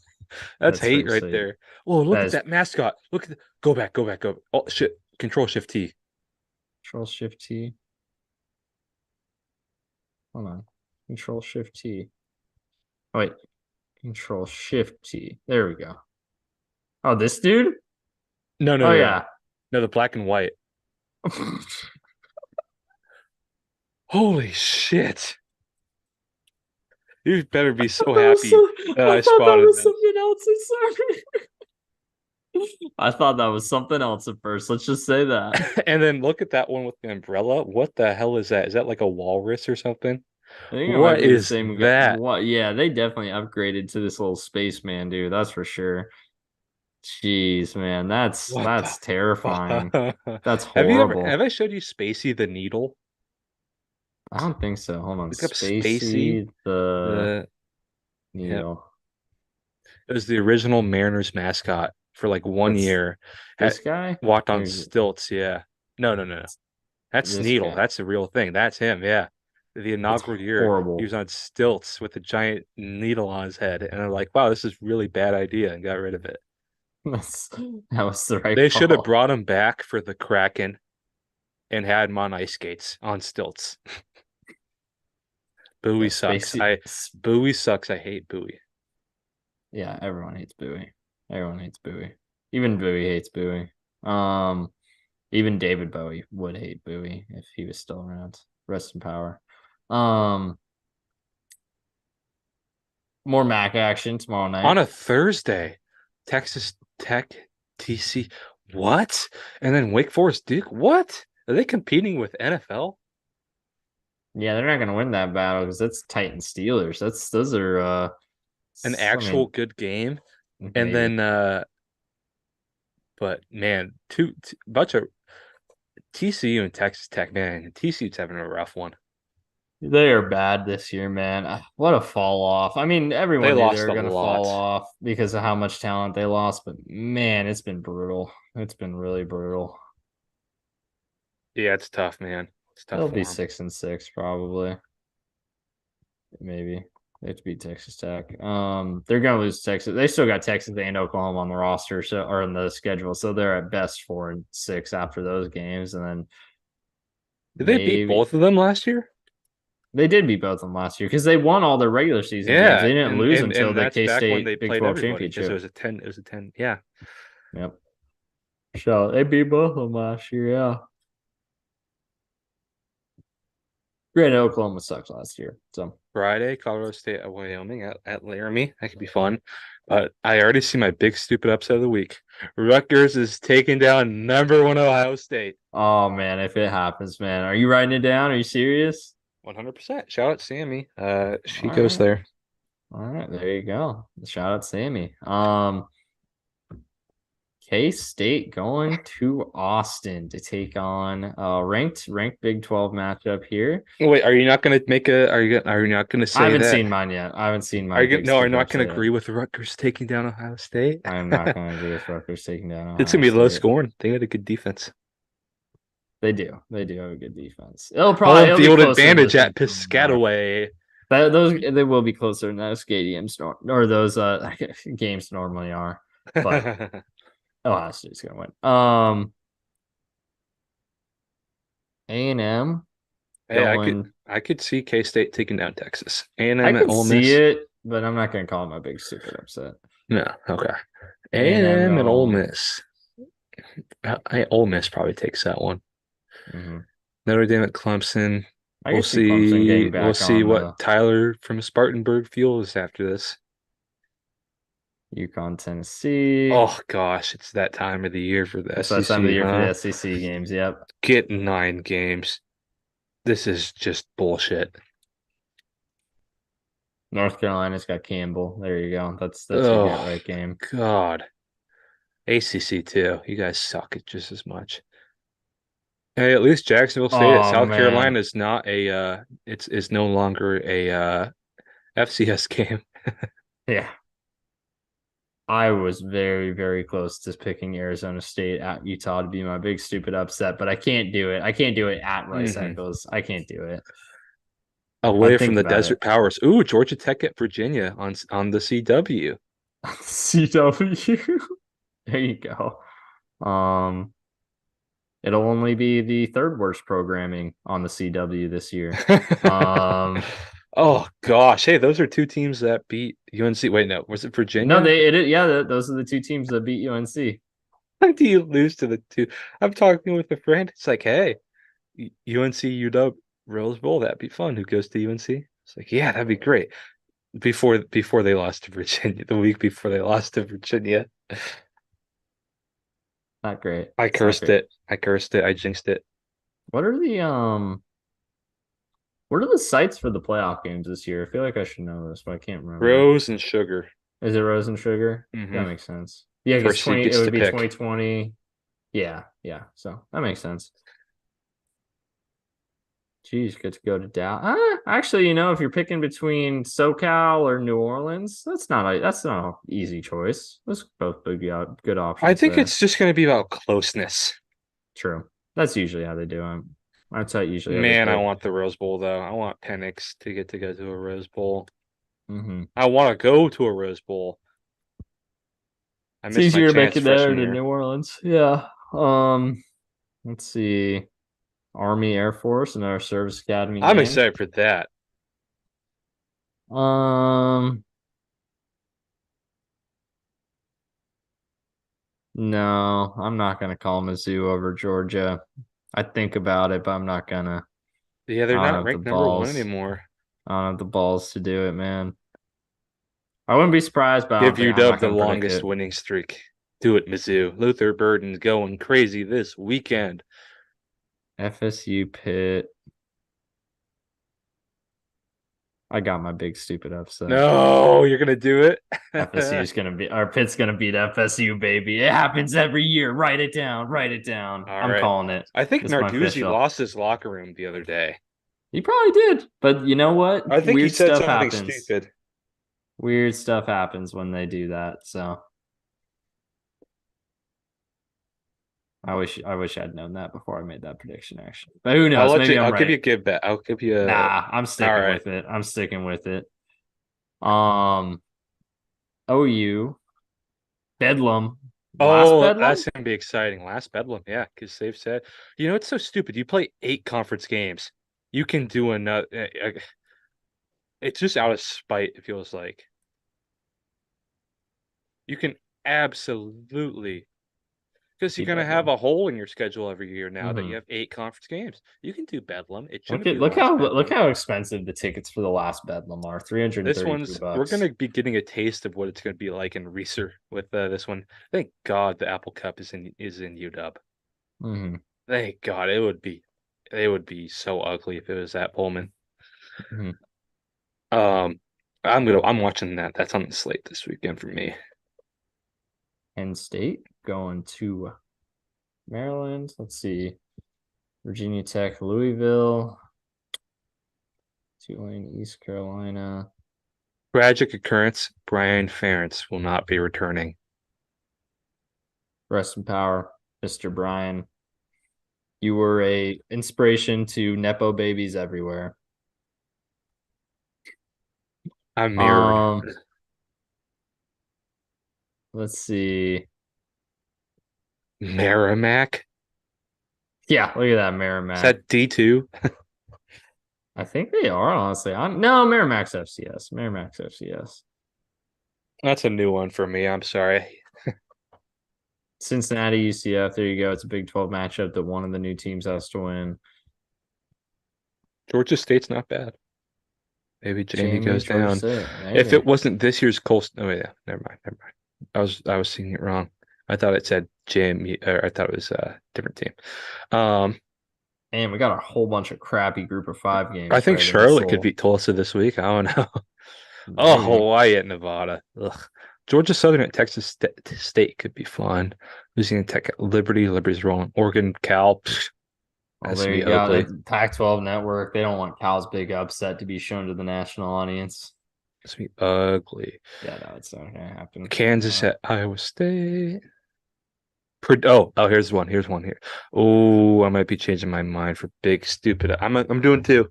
That's hate pretty right sweet. there. Oh, look That at is that mascot. Look at go back, go back, go. Oh shit. Control Shift T. Control Shift T. Hold on. Control Shift T. Oh, wait. Control Shift T. There we go. Oh, this dude? No, no, Oh no, no. yeah. No, the black and white. Holy shit. You better be so happy that I I thought that spotted was this. something else. I'm sorry. I thought that was something else at first. Let's just say that. And then look at that one with the umbrella. What the hell is that? Is that like a walrus or something? I think it might What be the is same guy. that? What? Yeah, they definitely upgraded to this little spaceman dude. That's for sure. Jeez, man, What the that's terrifying. fuck? That's horrible. Have I showed you Spacey the Needle? I don't think so. Hold on. Look up Spacey. Spacey the The Yep. Needle. It was the original Mariners mascot for like one That's year. Had this guy? walked Or on is it stilts, yeah. No, no, no, no. That's this Needle. guy? That's the real thing. That's him, yeah. The That's inaugural year, he horrible. was on stilts with a giant needle on his head. And I'm like, wow, this is really bad idea, and got rid of it. That's that was the right They should have call. brought him back for the Kraken and had him on ice skates on stilts. Yeah, Bowie sucks. Spacey. Bowie sucks. I hate Bowie. Yeah, everyone hates Bowie. Everyone hates Bowie. Even Bowie hates Bowie. Um, even David Bowie would hate Bowie if he was still around. Rest in power. Um, more Mac action tomorrow On night. a Thursday, Texas Tech, TC, what? And then Wake Forest Duke, what? Are they competing with NFL? Yeah, they're not gonna win that battle because that's Titan Steelers. That's those are An I actual mean, good game. And maybe. then but man, two bunch of TCU and Texas Tech, man, TCU's having a rough one. They are bad this year, man. What a fall off. I mean, They everyone knew they lost were a going to fall lot. off because of how much talent they lost, but man, it's been brutal. It's been really brutal. Yeah, it's tough, man. It's tough They'll be for them. 6-6 probably. Maybe. They have to beat Texas Tech. They're gonna lose Texas. They still got Texas and Oklahoma on the roster, so or in the schedule. So they're at best 4-6 after those games. And then Did they beat maybe both of them last year? they did beat both of them last year because they won all their regular season games. Yeah, They didn't lose until and the that's K back when State they Big played 12 everybody because championship. it was a 10, yeah. Yep. So they beat both of them last year. Yeah. Granted, Oklahoma sucked last year. So Friday, Colorado State at Wyoming at Laramie. That could be fun. But I already see my big stupid upset of the week. Rutgers is taking down number one Ohio State. oh man, if it happens, man. Are you writing it down? Are you serious? 100%. Shout out Sammy. All She goes right. there. All right, there you go. Shout out Sammy. K-State going to Austin to take on ranked Big 12 matchup here. Wait, are you not going to make a? Are you not going to I say haven't that? seen mine yet. I haven't seen Are my you gonna, big no? Are you stupid not going to upset yet. agree with Rutgers taking down Ohio State? I am not going to agree with Rutgers taking down It's Ohio gonna be low State. scoring. They had a good defense. They do. They do have a good defense. It'll Home be field closer than advantage those at games normally are. Piscataway. Those they will be closer than those stadiums or those games normally are. But Ohio State's gonna win. A&M Hey, going. I could see K State taking down Texas. I A&M at could Ole see Miss. it, but I'm not gonna call it my big stupid upset. No, okay. A&M A&M and Ole going. Miss. Ole Miss probably takes that one. Mm-hmm. Notre Dame at Clemson. I could see Clemson getting We'll back see on what the Tyler from Spartanburg feels after this. UConn, Tennessee. Oh gosh, it's that time of the year for the It's that time of the SEC, year for the huh? SEC games. Yep. Get 9 games. This is just bullshit. North Carolina's got Campbell. There you go. That's your get Oh right game. God. ACC too. You guys suck at just as much. Hey, at least Jacksonville State at Oh South man. Carolina is not a it's no longer a FCS game. Yeah. I was very, very close to picking Arizona State at Utah to be my big stupid upset, but I can't do it. I can't do it at Rice Hmm. Eccles. I can't do it. I Away from think the about it. Desert Powers. Ooh, Georgia Tech at Virginia on the CW. CW. There you go. Um, it'll only be the third worst programming on the CW this year. Um, Oh gosh. Hey, those are two teams that beat UNC. Wait, no, was it no, Virginia? yeah, those are the two teams that beat UNC. How do you lose to the two? I'm talking with a friend. It's like, hey, UNC UW Rose Bowl, that'd be fun. Who goes to UNC? It's like, yeah, that'd be great. Before they lost to Virginia, the week before they lost to Virginia, Not great. I It's not cursed great. it. I cursed it. I jinxed it. What are the what are the sites for the playoff games this year? I feel like I should know this, but I can't remember. Rose and sugar. Is it Rose and Sugar? That Hmm. makes sense. Yeah, because First seed 20 it gets to would be pick. 2020. Yeah, yeah. So that makes sense. Geez, good to go to Dallas. Actually, if you're picking between SoCal or New Orleans, that's not an easy choice. Those both good I options think there. it's just going to be about closeness. True. That's usually how they do them. That's usually how they Man, I pick. want the Rose Bowl though. I want Penix to get to go to a Rose Bowl. Mm-hmm. I want to go to a Rose Bowl. I It's missed my easier to make chance it there freshman than year. New Orleans. Yeah. Let's see. Army, Air Force, and our service academy I'm game. excited for that. Um, no, I'm not gonna call Mizzou over Georgia. I think about it, but I'm not gonna. Yeah, I they're don't not have the ranked number one balls. anymore. I don't have the balls to do it, man. I wouldn't be surprised, but Give I'm UW not the gonna predict longest it. winning streak. Do it, Mizzou. Luther Burden's going crazy this weekend. FSU Pitt. I got my big stupid upset. No, you're gonna do it. FSU is gonna be our Pitt's gonna beat FSU, baby. It happens every year. Write it down. Write it down. All I'm right. calling it. I think It's my Narduzzi official. lost his locker room the other day. He probably did, but you know what? I think he Weird said stuff something happens. stupid. Weird stuff happens when they do that. So I wish I'd known that before I made that prediction. Actually, but who I'll knows? let Maybe you. I'm I'll give you right. a give back. I'll give you a. Nah, I'm All sticking right. with it. I'm sticking with it. Um, OU Bedlam. Last Oh, that's Bedlam. gonna be exciting. Last Bedlam, yeah, because they've said, it's so stupid. You play 8 conference games, you can do another. It's just out of spite. It feels like you can absolutely because you're Beat gonna have Bedlam. a hole in your schedule every year now that you Hmm. have 8 conference games. You can do Bedlam. It Look shouldn't be at the last look Bedlam. how expensive the tickets for the last Bedlam are. Three hundred and This thirty-two one's we're bucks. gonna be getting a taste of what it's gonna be like in Reeser with this one. Thank God the Apple Cup is in UW. Hmm. Thank God it would be so ugly if it was at Pullman. Hmm. Um, I'm watching that. That's on the slate this weekend for me. Penn State going to Maryland. Let's see. Virginia Tech, Louisville, Tulane, East Carolina. Tragic occurrence. Brian Ferentz will not be returning. Rest in power, Mr. Brian. You were a inspiration to Nepo babies everywhere. I'm mirrored. Um, let's see. Merrimack? Yeah, look at that Is Merrimack. that D2? I think they are, honestly. No, Merrimack's FCS. Merrimack's FCS. That's a new one for me. I'm sorry. Cincinnati, UCF. There you go. It's a Big 12 matchup that one of the new teams has to win. Georgia State's not bad. Maybe Jamie JMU, goes Georgia down. State. If Maybe. it wasn't this year's Colts, oh yeah, never mind, never mind. I was seeing it wrong. I thought it said JMU, or I thought it was a different team. And we got a whole bunch of crappy group of 5 I games think right in this Charlotte could little. beat Tulsa this week. I don't know. Oh, Maybe. Hawaii at Nevada. Ugh. Georgia Southern at Texas State could be fun. Losing to Tech at Liberty. Liberty's rolling. Oregon, Cal. Well, That's there gonna be you go. ugly. The Pac-12 network. They don't want Cal's big upset to be shown to the national audience. That's gonna be ugly. Yeah, no, it's not gonna happen. Kansas at Iowa State. Oh, here's one. Here's one here. Oh, I might be changing my mind for big stupid. I'm doing two.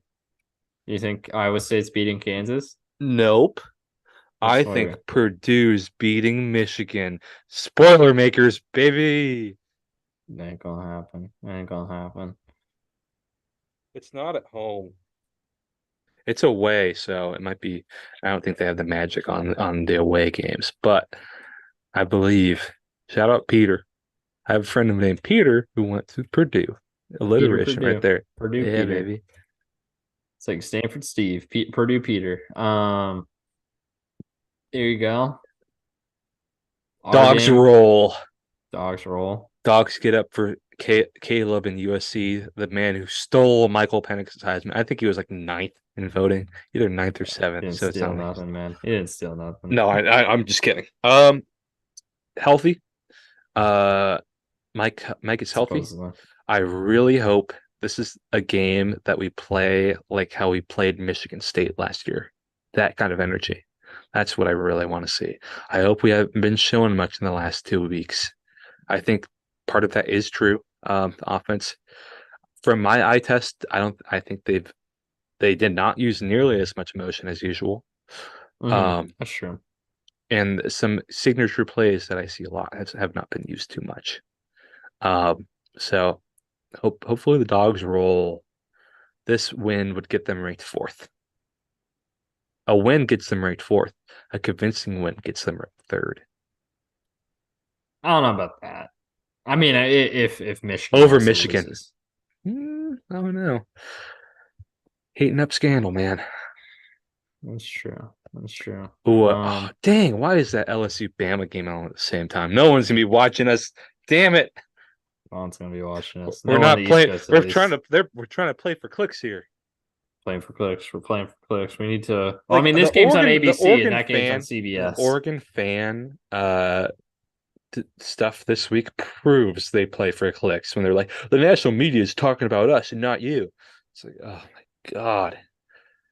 You think Iowa State's beating Kansas? Nope. I Which way? think Purdue's beating Michigan. Spoiler makers, baby. Ain't gonna happen. Ain't gonna happen. It's not at home. It's away, so it might be. I don't think they have the magic on the away games, but I believe. Shout out Peter. I have a friend named Peter who went to Purdue. Peter Alliteration right Purdue. there. Purdue Yeah, Peter. baby. It's like Stanford Steve. Purdue Peter. There you go. Our Dogs game. roll. Dogs roll. Dogs get up for Caleb and USC, the man who stole Michael Penix's Heisman. I think he was like ninth in voting, either ninth or He seventh. didn't So it's steal not like nothing, man. He didn't steal nothing. no. I'm just kidding. Healthy. Uh, Mike is healthy. Supposedly. I really hope this is a game that we play like how we played Michigan State last year. That kind of energy. That's what I really want to see. I hope we haven't been showing much in the last 2 weeks. I think part of that is true. The offense, from my eye test, I think they did not use nearly as much motion as usual. That's true. And some signature plays that I see a lot have not been used too much. So hopefully the dogs roll. This win would get them ranked fourth. A win gets them ranked fourth. A convincing win gets them ranked third. I don't know about that. I mean, if Michigan Over also Michigan. loses. I don't know. Heating up scandal, man. That's true. That's true. Oh, dang, why is that LSU Bama game on at the same time? No one's gonna be watching us. Damn it. No one's gonna be watching us. We're No one on not the East playing. Coast, at We're least. trying to play for clicks here. Playing for clicks. We're playing for clicks. We need to. Well, I Like mean, this game's on The ABC and Oregon that game's on fan, the CBS. Oregon fan stuff this week proves they play for clicks when they're like, the national media is talking about us and not you. It's like, oh my God.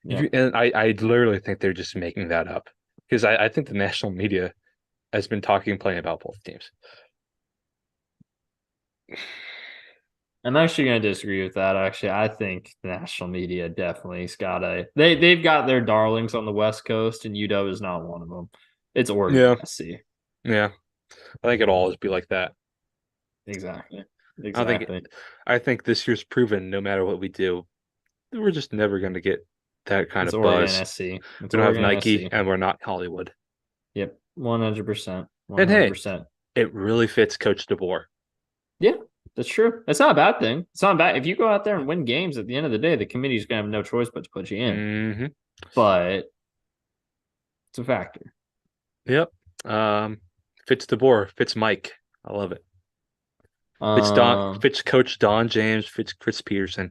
Yeah. And I literally think they're just making that up because I think the national media has been talking and playing about both teams. I'm actually going to disagree with that. Actually, I think the national media definitely's got they've got their darlings on the West Coast, and UW is not one of them. It's Oregon, Yeah, SC. yeah. I think it'll always be like that. Exactly. I think Exactly. I think this year's proven no matter what we do, we're just never going to get that kind It's of Oregon, buzz. SC. It's We don't have Oregon, Nike SC. and we're not Hollywood. Yep, 100%. And hey, 100%. it really fits Coach DeBoer. Yeah, that's true. That's not a bad thing. It's not bad. If you go out there and win games at the end of the day, the committee's going to have no choice but to put you in. Mm-hmm. But it's a factor. Yep. Fits DeBoer, fits Mike. I love it. Fits Coach Don James, fits Chris Peterson.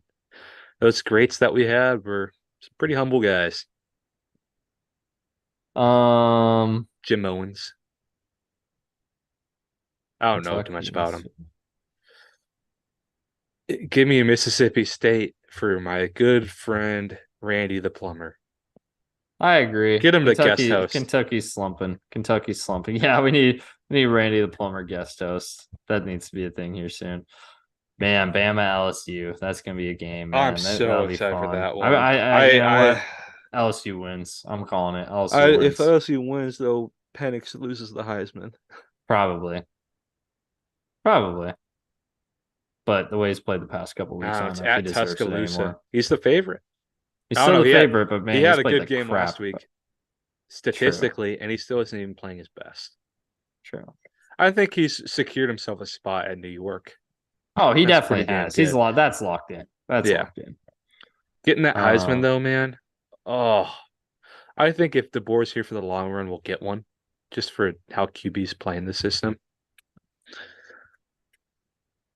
Those greats that we had were some pretty humble guys. um, Jim Owens. I don't know too much Kentucky. about him. Give me a Mississippi State for my good friend Randy the plumber. I agree. Get him to guest host. Kentucky's slumping. Kentucky's slumping. Yeah, we need Randy the plumber guest host. That needs to be a thing here soon. Man, Bama LSU. That's gonna be a game, Oh, I'm man. so That'll be excited for fun. that one. You know what? LSU wins. I'm calling it. LSU If wins. LSU wins, though, Penix loses the Heisman. Probably. Probably. But the way he's played the past couple weeks, I don't It's know if he at deserves it Tuscaloosa. anymore. He's the favorite. He's I don't still know. the favorite, but He man, had he's a played good the game last crap. week, True. statistically, and he still isn't even playing his best. True. I think he's secured himself a spot at New York. Oh, he That's definitely pretty damn has. good. That's locked in. That's Yeah. locked in. Getting that Heisman, Um, though, man. Oh, I think if DeBoer's here for the long run, we'll get one just for how QB's playing the system.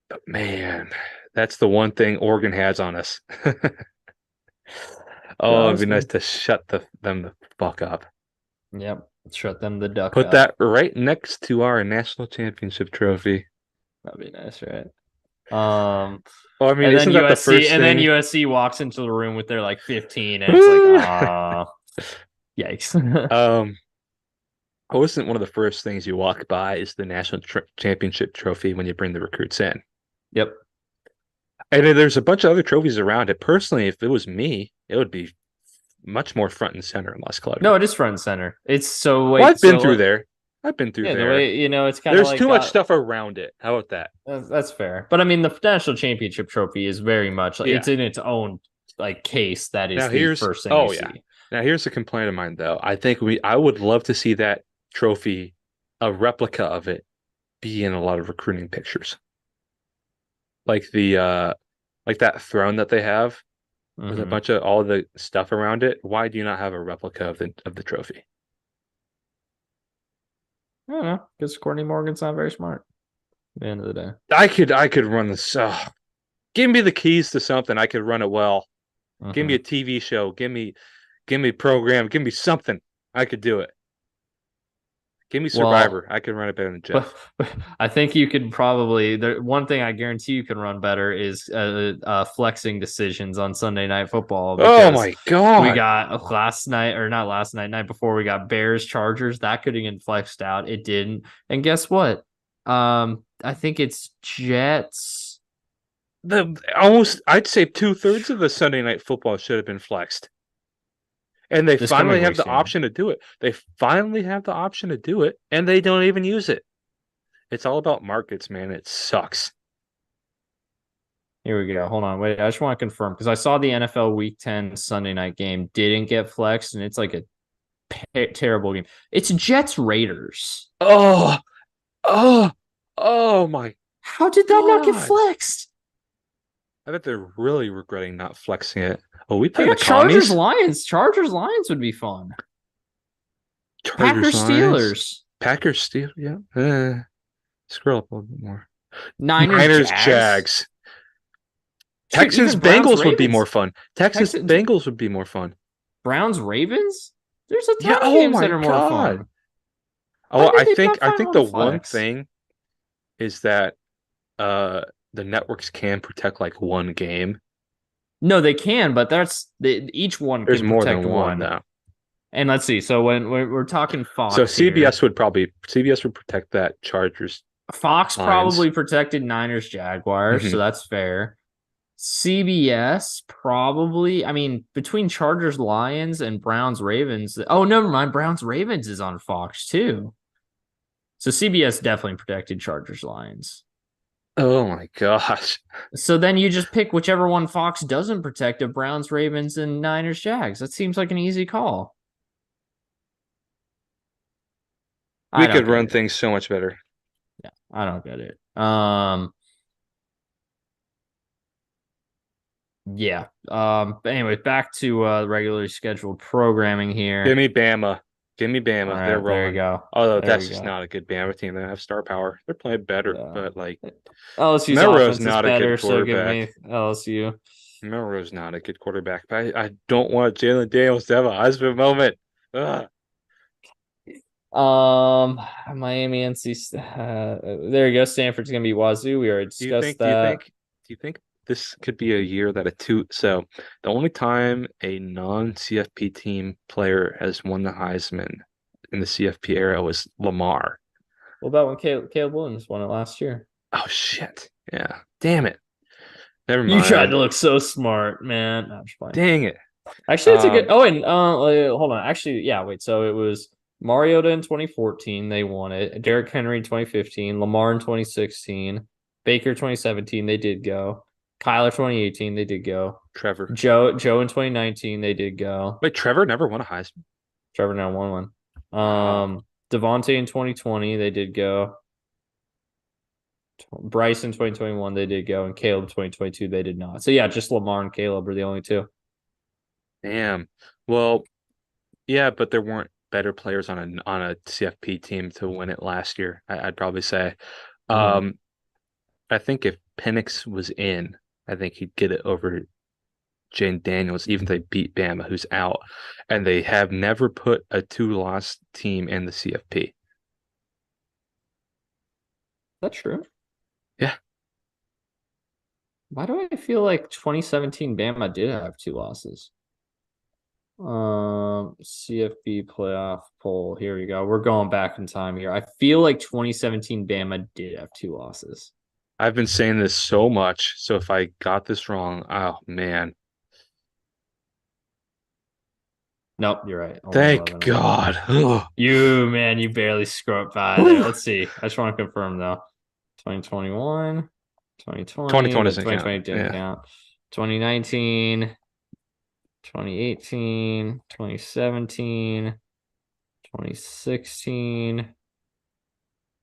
But man, that's the one thing Oregon has on us. Oh, it'd be nice to shut them the fuck up. Yep. Shut them the duck Put up. that right next to our national championship trophy. That'd be nice, right? Well, I mean, And then isn't that the USC, first and then thing? USC walks into the room with their like 15, and it's like, yikes. Wasn't one of the first things you walk by is the national championship trophy when you bring the recruits in. Yep. And then there's a bunch of other trophies around it. Personally, if it was me, it would be much more front and center and less cluttered. No, it is front and center. It's so Well, I've been through there. I've been through yeah, there. the way it's kind of There's like too much stuff around it. How about that? That's fair. But I mean, the national championship trophy is very much like it's in its own like case. That is the first thing you see. Now here's a complaint of mine though. I would love to see that trophy, a replica of it, be in a lot of recruiting pictures. Like like that throne that they have with a bunch of all the stuff around it. Why do you not have a replica of the trophy? I don't know, because Courtney Morgan's not very smart at the end of the day. I could run this. Give me the keys to something. I could run it well. Give me a TV show. Give me a program. Give me something. I could do it. Give me Survivor. I could run it better than Jeff. I think you could probably. One thing I guarantee you can run better is flexing decisions on Sunday Night Football. Oh my god! We got night before we got Bears Chargers. That could have been flexed out. It didn't. And guess what? I think it's Jets. I'd say 2/3 of the Sunday Night Football should have been flexed. And they finally have the option to do it. They finally have the option to do it, and they don't even use it. It's all about markets, man. It sucks. Here we go. Hold on. Wait, I just want to confirm because I saw the NFL Week 10 Sunday night game didn't get flexed, and it's like a terrible game. It's Jets Raiders. Oh my. How did that not get flexed? I bet they're really regretting not flexing it. Oh, we play the Chargers Lions. Chargers Lions would be fun. Packers Steelers. Packers Steelers. Yeah. Scroll up a little bit more. Niners Jags. Texans Bengals would be more fun. Texans Bengals would be more fun. Browns Ravens. There's a ton of games that are more fun. Oh, I think the one thing is that the networks can protect like one game. No, they can, but each one There's can more protect than one though. And let's see. So when we're talking Fox, so CBS would protect that Chargers. Fox Lions. Probably protected Niners Jaguars, so that's fair. CBS probably. I mean, between Chargers Lions and Browns Ravens. Oh, never mind. Browns Ravens is on Fox too. So CBS definitely protected Chargers Lions. Oh my gosh. So then you just pick whichever one Fox doesn't protect of Browns, Ravens, and Niners, Jags. That seems like an easy call. We could run things so much better. Yeah, I don't get it. Yeah. Anyway, back to regularly scheduled programming here. Give me Bama. Right, they're rolling. There you go. Although that's just not a good Bama team. They have star power. They're playing better, but like LSU's offense is better, so give me LSU. Melrose not a good quarterback, but I don't want Jalen Daniels to have a Heisman moment. Ugh. Miami, NC. There you go. Stanford's gonna be Wazoo. We already Do you discussed think? Do you that. think? Do you think this could be a year that a two? So the only time a non-CFP team player has won the Heisman in the CFP era was Lamar. What about when Caleb Williams won it last year? Oh shit! Yeah, damn it. Never You tried mind. to look so smart, man. No, I'm just playing. Dang it. Actually, it's a good. Um, Oh, and hold on. Actually, yeah. Wait. So it was Mariota in 2014. They won it. Derrick Henry in 2015. Lamar in 2016. Baker 2017. They did go. Kyler 2018. They did go. Trevor. Joe in 2019. They did go. Wait, Trevor never won a Heisman. Trevor now won one. Wow. Devontae in 2020. They did go. Bryce in 2021. They did go. And Caleb 2022. They did not. So yeah, just Lamar and Caleb are the only two. Damn. Well, yeah, but there weren't better players on a CFP team to win it last year. I'd probably say. Mhm. Um, I think if Penix was in, I think he'd get it over Jane Daniels, even if they beat Bama, who's out, and they have never put a two-loss team in the CFP. That's true. Yeah, Why do I feel like 2017 Bama did have two losses? CFB playoff poll. Here we go. We're going back in time here. I feel like 2017 Bama did have two losses. I've been saying this so much, so if I got this wrong, oh man, Nope, you're right. Only thank 11 of them. God. Ugh. You, man, you barely scraped by there. Whew. Let's see. I just want to confirm though. 2021, 2020, 2020 but doesn't count. 2020 didn't Yeah, count. 2019, 2018, 2017, 2016,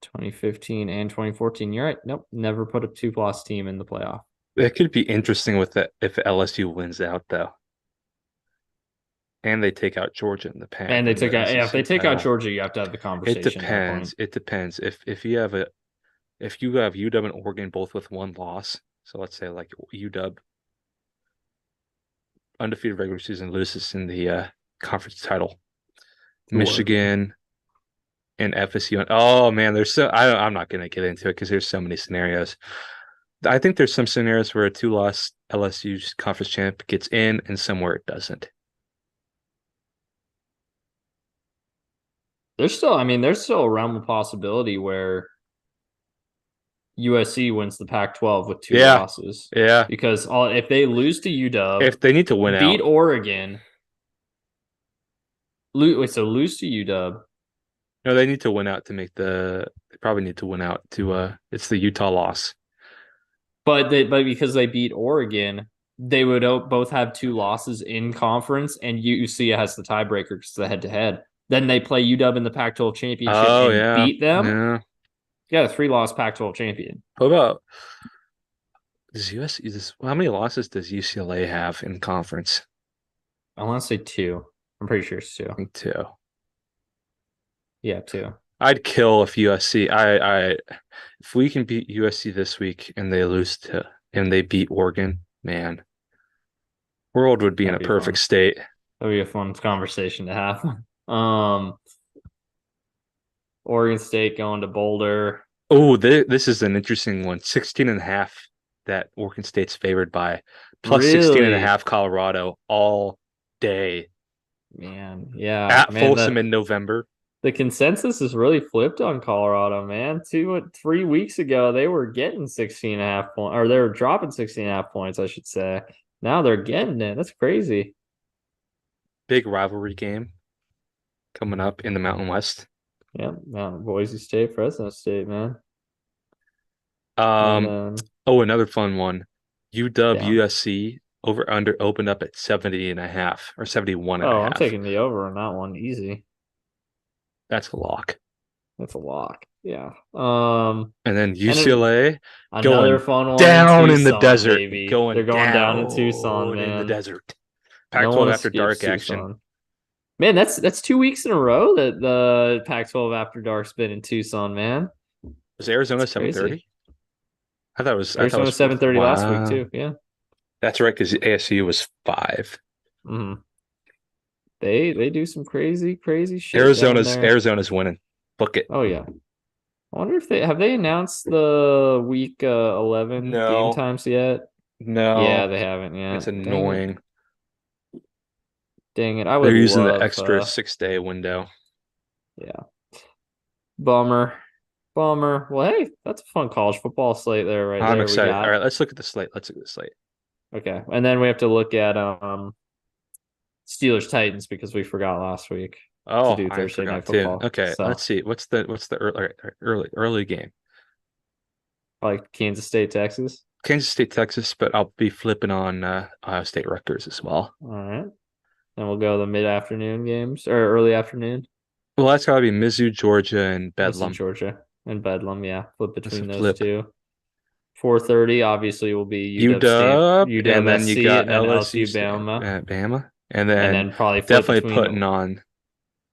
2015, and 2014. You're right. Nope. Never put a two-loss team in the playoff. it could be interesting with that if LSU wins out though, and they take out Georgia in the And pack they in took the out, yeah, if they SEC take out title. Georgia, you have to have the It conversation at that depends. point. It depends. If you have UW and Oregon both with one loss, so let's say like UW undefeated regular season loses in the conference title, To Oregon. Michigan and FSU. Oh man, there's so I'm not gonna get into it because there's so many scenarios. I think there's some scenarios where a two-loss LSU conference champ gets in and somewhere it doesn't. There's still a realm of possibility where USC wins the Pac-12 with two Yeah, losses yeah. because if they lose to UW, If they need to win beat out, Oregon, lose to UW, no, they need to win out to make the. They probably need to win out to. It's the Utah loss. but because they beat Oregon, they would both have two losses in conference, and UC has the tiebreaker because the head-to-head. Then they play UW in the Pac-12 championship Oh and yeah, beat them. yeah. You got a three-loss Pac-12 champion. What about does USC? How many losses does UCLA have in conference? I want to say two. I'm pretty sure it's I two. think two. Yeah, two. I'd kill if USC. If we can beat USC this week and they lose to and they beat Oregon, man, world would be in That'd a be perfect fun. state. That'd be a fun conversation to have. Um, Oregon State going to Boulder. Oh, this is an interesting one. 16 and a half that Oregon State's favored by, plus 16 and a Really? half Colorado all day Man, yeah, at man. Folsom The in November. the consensus is really flipped on Colorado, man. 3 weeks ago, they were getting 16 and a half points, or they were dropping 16 and a half points, I should say. Now they're getting it. That's crazy. Big rivalry game coming up in the Mountain West. Yeah, Mount Boise State, Fresno State, man. And Um, then oh, another fun one. UW down. USC over under opened up at 70 and a half or 71 and a Oh, I'm half. taking the over on that one. Easy. That's a lock. That's a lock. Yeah. And then And then UCLA another going fun one in down in the Tucson, desert, baby. They're going going down in Tucson, down in the man. desert. No Pac-12 one after escapes dark action. Tucson. Man, that's 2 weeks in a row that the Pac-12 After Dark's been in Tucson, man. Was Arizona It's crazy. 7:30? I thought it Arizona was 7:30 last week wow. too. Yeah. That's right, because ASU was 5. hmm They do some crazy shit down there. Arizona's winning. Book it. Oh yeah. I wonder if they announced the week 11 game No, times yet? Yeah, no, they haven't it's yet. Dang it. annoying. Dang it. I would They're using the love extra 6 day window. yeah. Bummer. Bummer. Well, hey, that's a fun college football slate there right I'm there. We excited. All got right, let's look at the slate. Let's look at the slate. okay. And then we have to look at Steelers Titans because we forgot last week to Oh, do I Thursday forgot night too. football. Okay, let's So see. What's the early game? like Kansas State, Texas. Kansas State, Texas, but I'll be flipping on Ohio State Rutgers as well. All right. And we'll go the mid-afternoon games or early afternoon. Well, that's gotta be Mizzou, Georgia, and Missing Bedlam. Georgia and Bedlam. Yeah, flip That's a between those flip. two. 4:30 obviously will be UW, UW and then you SC got and then LSU LSU Bama Bama, and and then then probably flip definitely between putting on.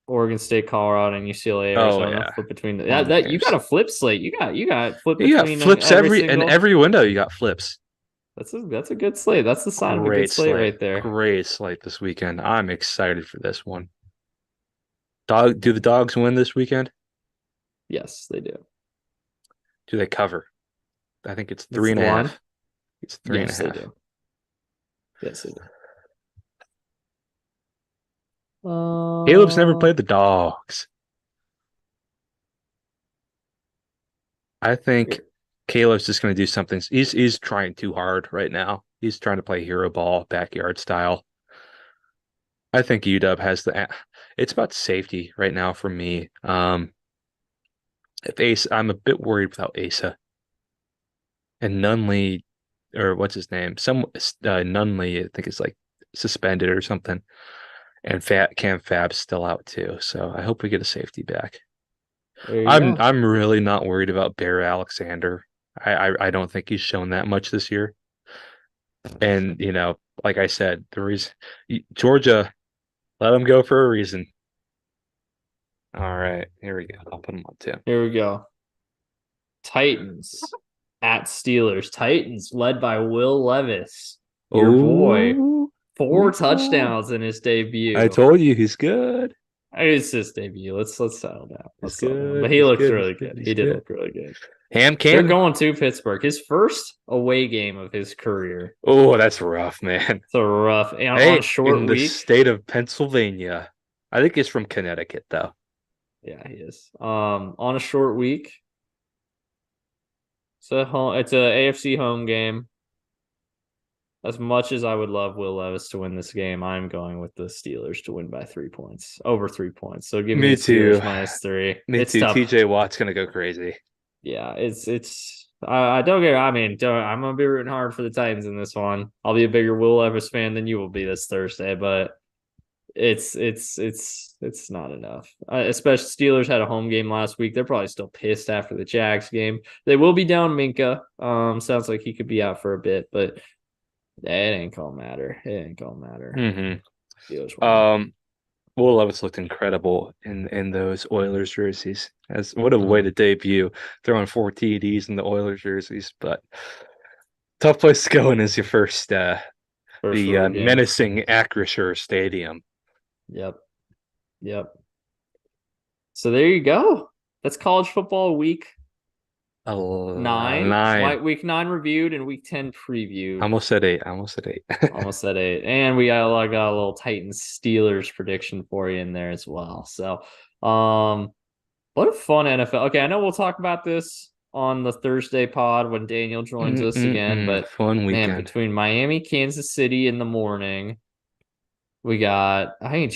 Oregon State, Colorado, and UCLA, Oh Arizona. yeah, Flip between fun that you got games. a flip slate. You got flip You got between flips every every in single. every window. You got flips. That's a good slate. That's the sign of a good Great slate slate. right there. Great slate this weekend. I'm excited for this one. Do the dogs win this weekend? Yes, they do. Do they cover? I think it's three That's and the a line. half. It's three and a Yes, they half. do. Yes, they do. Caleb's never Uh, played the dogs. I think Caleb's just going to do something. He's trying too hard right now. He's trying to play hero ball, backyard style. I think UW has the. It's about safety right now for me. If Ace, I'm a bit worried without Asa and Nunley, or what's his name? Nunley, I think is like suspended or something, and Cam Fab's still out too. So I hope we get a safety back. there you I'm go. I'm really not worried about Bear Alexander. I don't think he's shown that much this year. And like I said, the reason Georgia let him go for a reason. All right, here we go. I'll put him on too. Here we go. Titans at Steelers. Titans led by Will Levis, your boy. Oh, Four touchdowns in his I debut. told you he's good. It's his debut. Let's settle down. He's Let's settle down. good. But he He's looks good. really good. He's He did good. look really good. Ham They're Cam. going to Pittsburgh. His first away game of his career. Oh, that's rough, man. It's a rough and on a Hey, short in the week. state of Pennsylvania. I think he's from Connecticut, though. Yeah, he is. On a short week. It's a AFC home game. As much as I would love Will Levis to win this game, I'm going with the Steelers to win by 3 points, over 3 points. So give me Me the Steelers too. -3. Me It's too. tough. TJ Watt's gonna go crazy. Yeah, I don't get. I mean, I'm gonna be rooting hard for the Titans in this one. I'll be a bigger Will Levis fan than you will be this Thursday, but it's not enough. Especially Steelers had a home game last week. They're probably still pissed after the Jags game. They will be down Minka. Sounds like he could be out for a bit, but it ain't gonna matter. It ain't gonna matter. Steelers win. Will Levis looked incredible in those Oilers jerseys. As what a way Mhm. to debut, throwing 4 TDs in the Oilers jerseys. But tough place to go in is your first First the road game. menacing Acrisure Stadium. Yep. Yep. So there you go. That's college football week 9. 9. Week 9 reviewed and week 10 previewed. Almost said 8. Almost said 8. Almost at 8. And we got a little Titans Steelers prediction for you in there as well. So what a fun NFL. Okay, I know we'll talk about this on the Thursday pod when Daniel joins us again, but Fun man, weekend. between Miami, Kansas City in the morning, we got. We've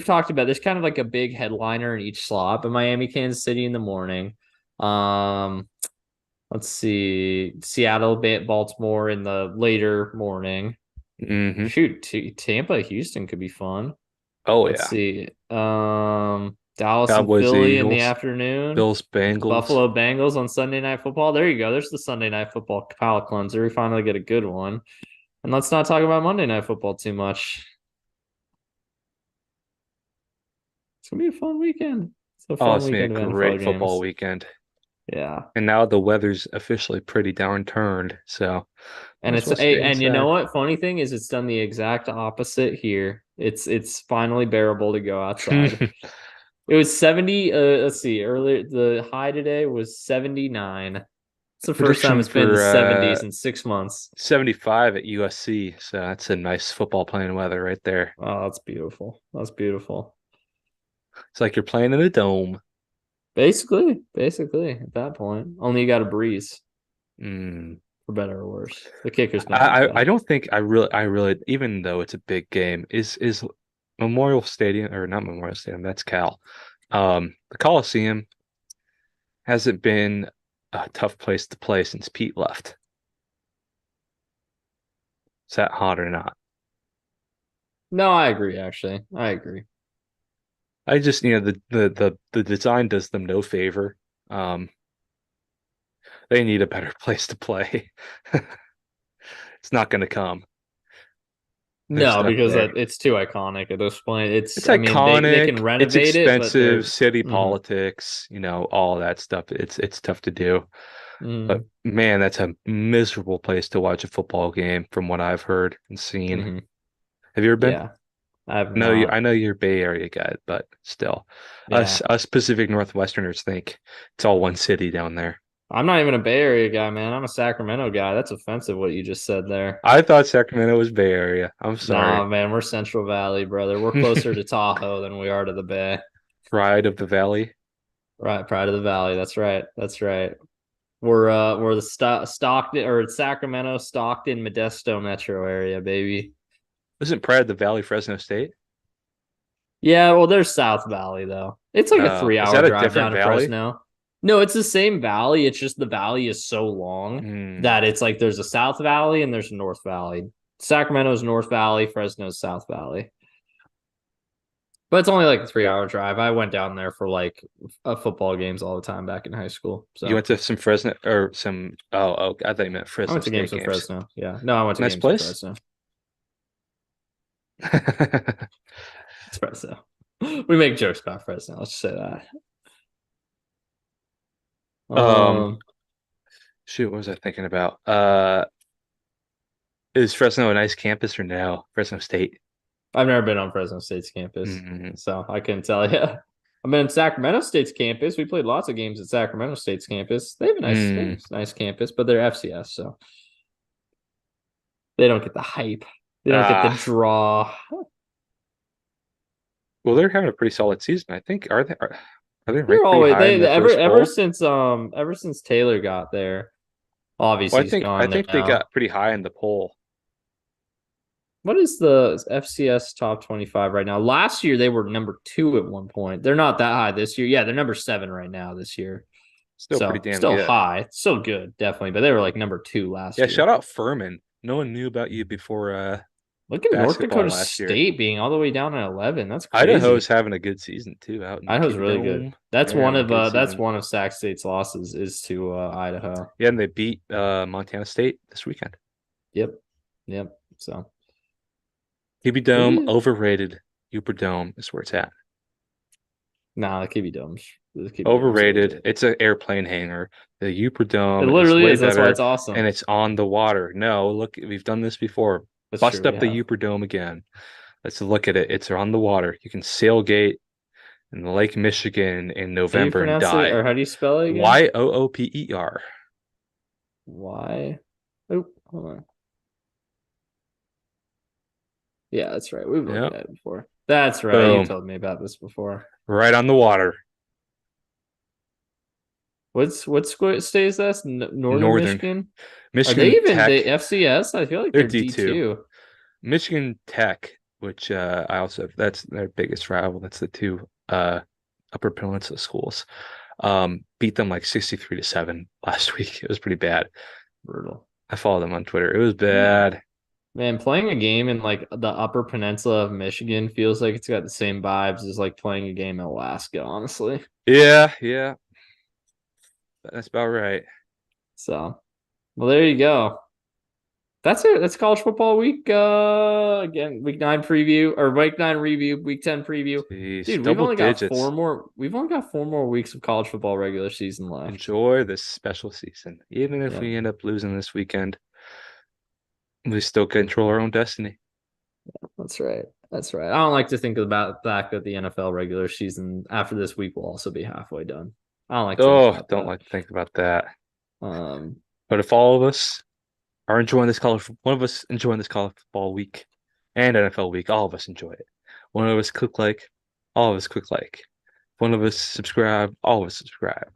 talked about there's kind of like a big headliner in each slot, but Miami, Kansas City in the morning. Let's see, Seattle, Baltimore in the later morning. Mm-hmm. Shoot, Tampa, Houston could be fun. Oh Let's yeah. see. Dallas Cowboys, and Philly in the Eagles, afternoon. Bills, Bengals. Buffalo Bengals on Sunday Night Football. There you go. There's the Sunday Night Football palate cleanser. We finally get a good one. And let's not talk about Monday Night Football too much. It's gonna be a fun weekend. It's a fun It's gonna be a weekend of NFL great football games. weekend. Yeah. And now the weather's officially pretty darn turned, so And might as well stay and you know inside. what? Funny thing is it's done the exact opposite here It's finally bearable to go outside. It was 70. Let's see. Earlier, the high today was 79. It's the first time Prediction it's been in the for 70s in 6 months. 75 at USC. So that's a nice football playing weather right there. Oh, that's beautiful. That's beautiful. It's like you're playing in a dome. Basically, at that point, only you got a breeze, Mm. for better or worse. The kicker's not as I bad. don't think I really even though it's a big game is Memorial Stadium or not Memorial Stadium, that's Cal. The Coliseum hasn't been a tough place to play since Pete left. Is that hot or not? No, I agree. Actually, I agree. I just the design does them no favor. Um, they need a better place to play. It's not going to come. They're No, stuck because there. it's too iconic at this point. It's I mean, they can iconic. It's renovate it, but expensive. they're City mm, politics, all that stuff. It's tough to do. But mm, man, that's a miserable place to watch a football game, from what I've heard and seen. mm, Have you ever been? yeah. I have No, you. not. I know you're a Bay Area guy, but still, us Yeah. us Pacific Northwesterners think it's all one city down there. I'm not even a Bay Area guy, man. I'm a Sacramento guy. That's offensive what you just said there. I thought Sacramento was Bay Area. I'm Nah, sorry. man, we're Central Valley, brother. We're closer to Tahoe than we are to the Bay. Pride of the Valley. Right, Pride of the Valley. That's right. That's right. We're the Stockton or Sacramento, Stockton, Modesto metro area, baby. Isn't Pride of the Valley Fresno State? Yeah, well, there's South Valley though. It's like a three Is hour that a drive different down to valley? Fresno. No, it's the same valley. It's just the valley is so long Hmm. that it's like there's a South Valley and there's a North Valley. Sacramento's North Valley, Fresno's South Valley. But it's only like a 3 hour drive. I went down there for like football games all the time back in high school. You So went to some Fresno or some oh, I thought you meant I Fresno went to State games in games. Fresno. Yeah. No, I went to Nice games in place. Fresno. It's Fresno. We make jokes about Fresno. Let's just say that. Um, Um, shoot, what was I thinking about? Is Fresno a nice campus or no? Fresno State. I've never been on Fresno State's campus, Mm, so I couldn't tell you. I've been in Sacramento State's campus. We played lots of games at Sacramento State's campus. They have mm. a nice campus, but they're FCS, so they don't get the hype. They don't get the Ah, draw. well, they're having a pretty solid season. I think are they They're ranked pretty always high in they the first poll? ever since Taylor got there. Well, Obviously, he's I gone think they now. got pretty high in the poll. What is the FCS top 25 right now? Last year they were number 2 at one point. They're not that high this year. Yeah, they're number 7 right now this year. Still pretty So damn still good. high, still good, definitely. But they were like number 2 Yeah, last shout year. out Furman. No one knew about you before Look at North basketball Dakota last year. State being all the way down at 11. That's Idaho's crazy. having a good season too, out in Idaho's Kiva really good. Dome. They're having a good That's season. one of Sac State's losses is to Idaho. Yeah, and they beat Montana State this weekend. Yep, yep. So Kiva it'll Dome be overrated. Uper Dome is where it's at. nah. The KB Dome's Overrated. legit. It's an airplane hangar. The Uper It Dome is literally way is. That's why better, it's awesome. and it's on the water. No, look, we've done this before. That's Bust true. We up the have. Uper Dome again. Let's look at it. It's on the water. You can sailgate in Lake Michigan in How do you November and pronounce it, die. or how do you spell it again? Yooper. Why? Oh, hold on. Yeah, that's right. We've looked Yeah, at it before. That's right. You boom. told me about this before. Right on the water. What state is that? Northern Northern Michigan? Are they Michigan even the Tech. FCS? I feel like They're they're D2. D2. Michigan Tech, which I also that's their biggest rival. That's the two Upper Peninsula schools. Beat them like 63-7 last week. It was pretty bad. Brutal. I followed them on Twitter. It was Yeah. bad. Man, playing a game in like the Upper Peninsula of Michigan feels like it's got the same vibes as like playing a game in Alaska, honestly. Yeah. That's about right. So, well, there you go. That's it. That's college football week. Again, week 9 preview or week 9 review, week 10 preview. Jeez, Dude, double digits. we've only got 4 more weeks of college football regular season left. Enjoy this special season. Even if Yeah, we end up losing this weekend, we still control our own destiny. that's right. That's right. I don't like to think about the fact that the NFL regular season after this week will also be halfway done. I don't like thinking Oh, about don't that. like to think about that. Um, But if all of us are enjoying this college, one of us enjoying this college football week and NFL week, all of us enjoy it. One of us click like, all of us click like. One of us subscribe, all of us subscribe.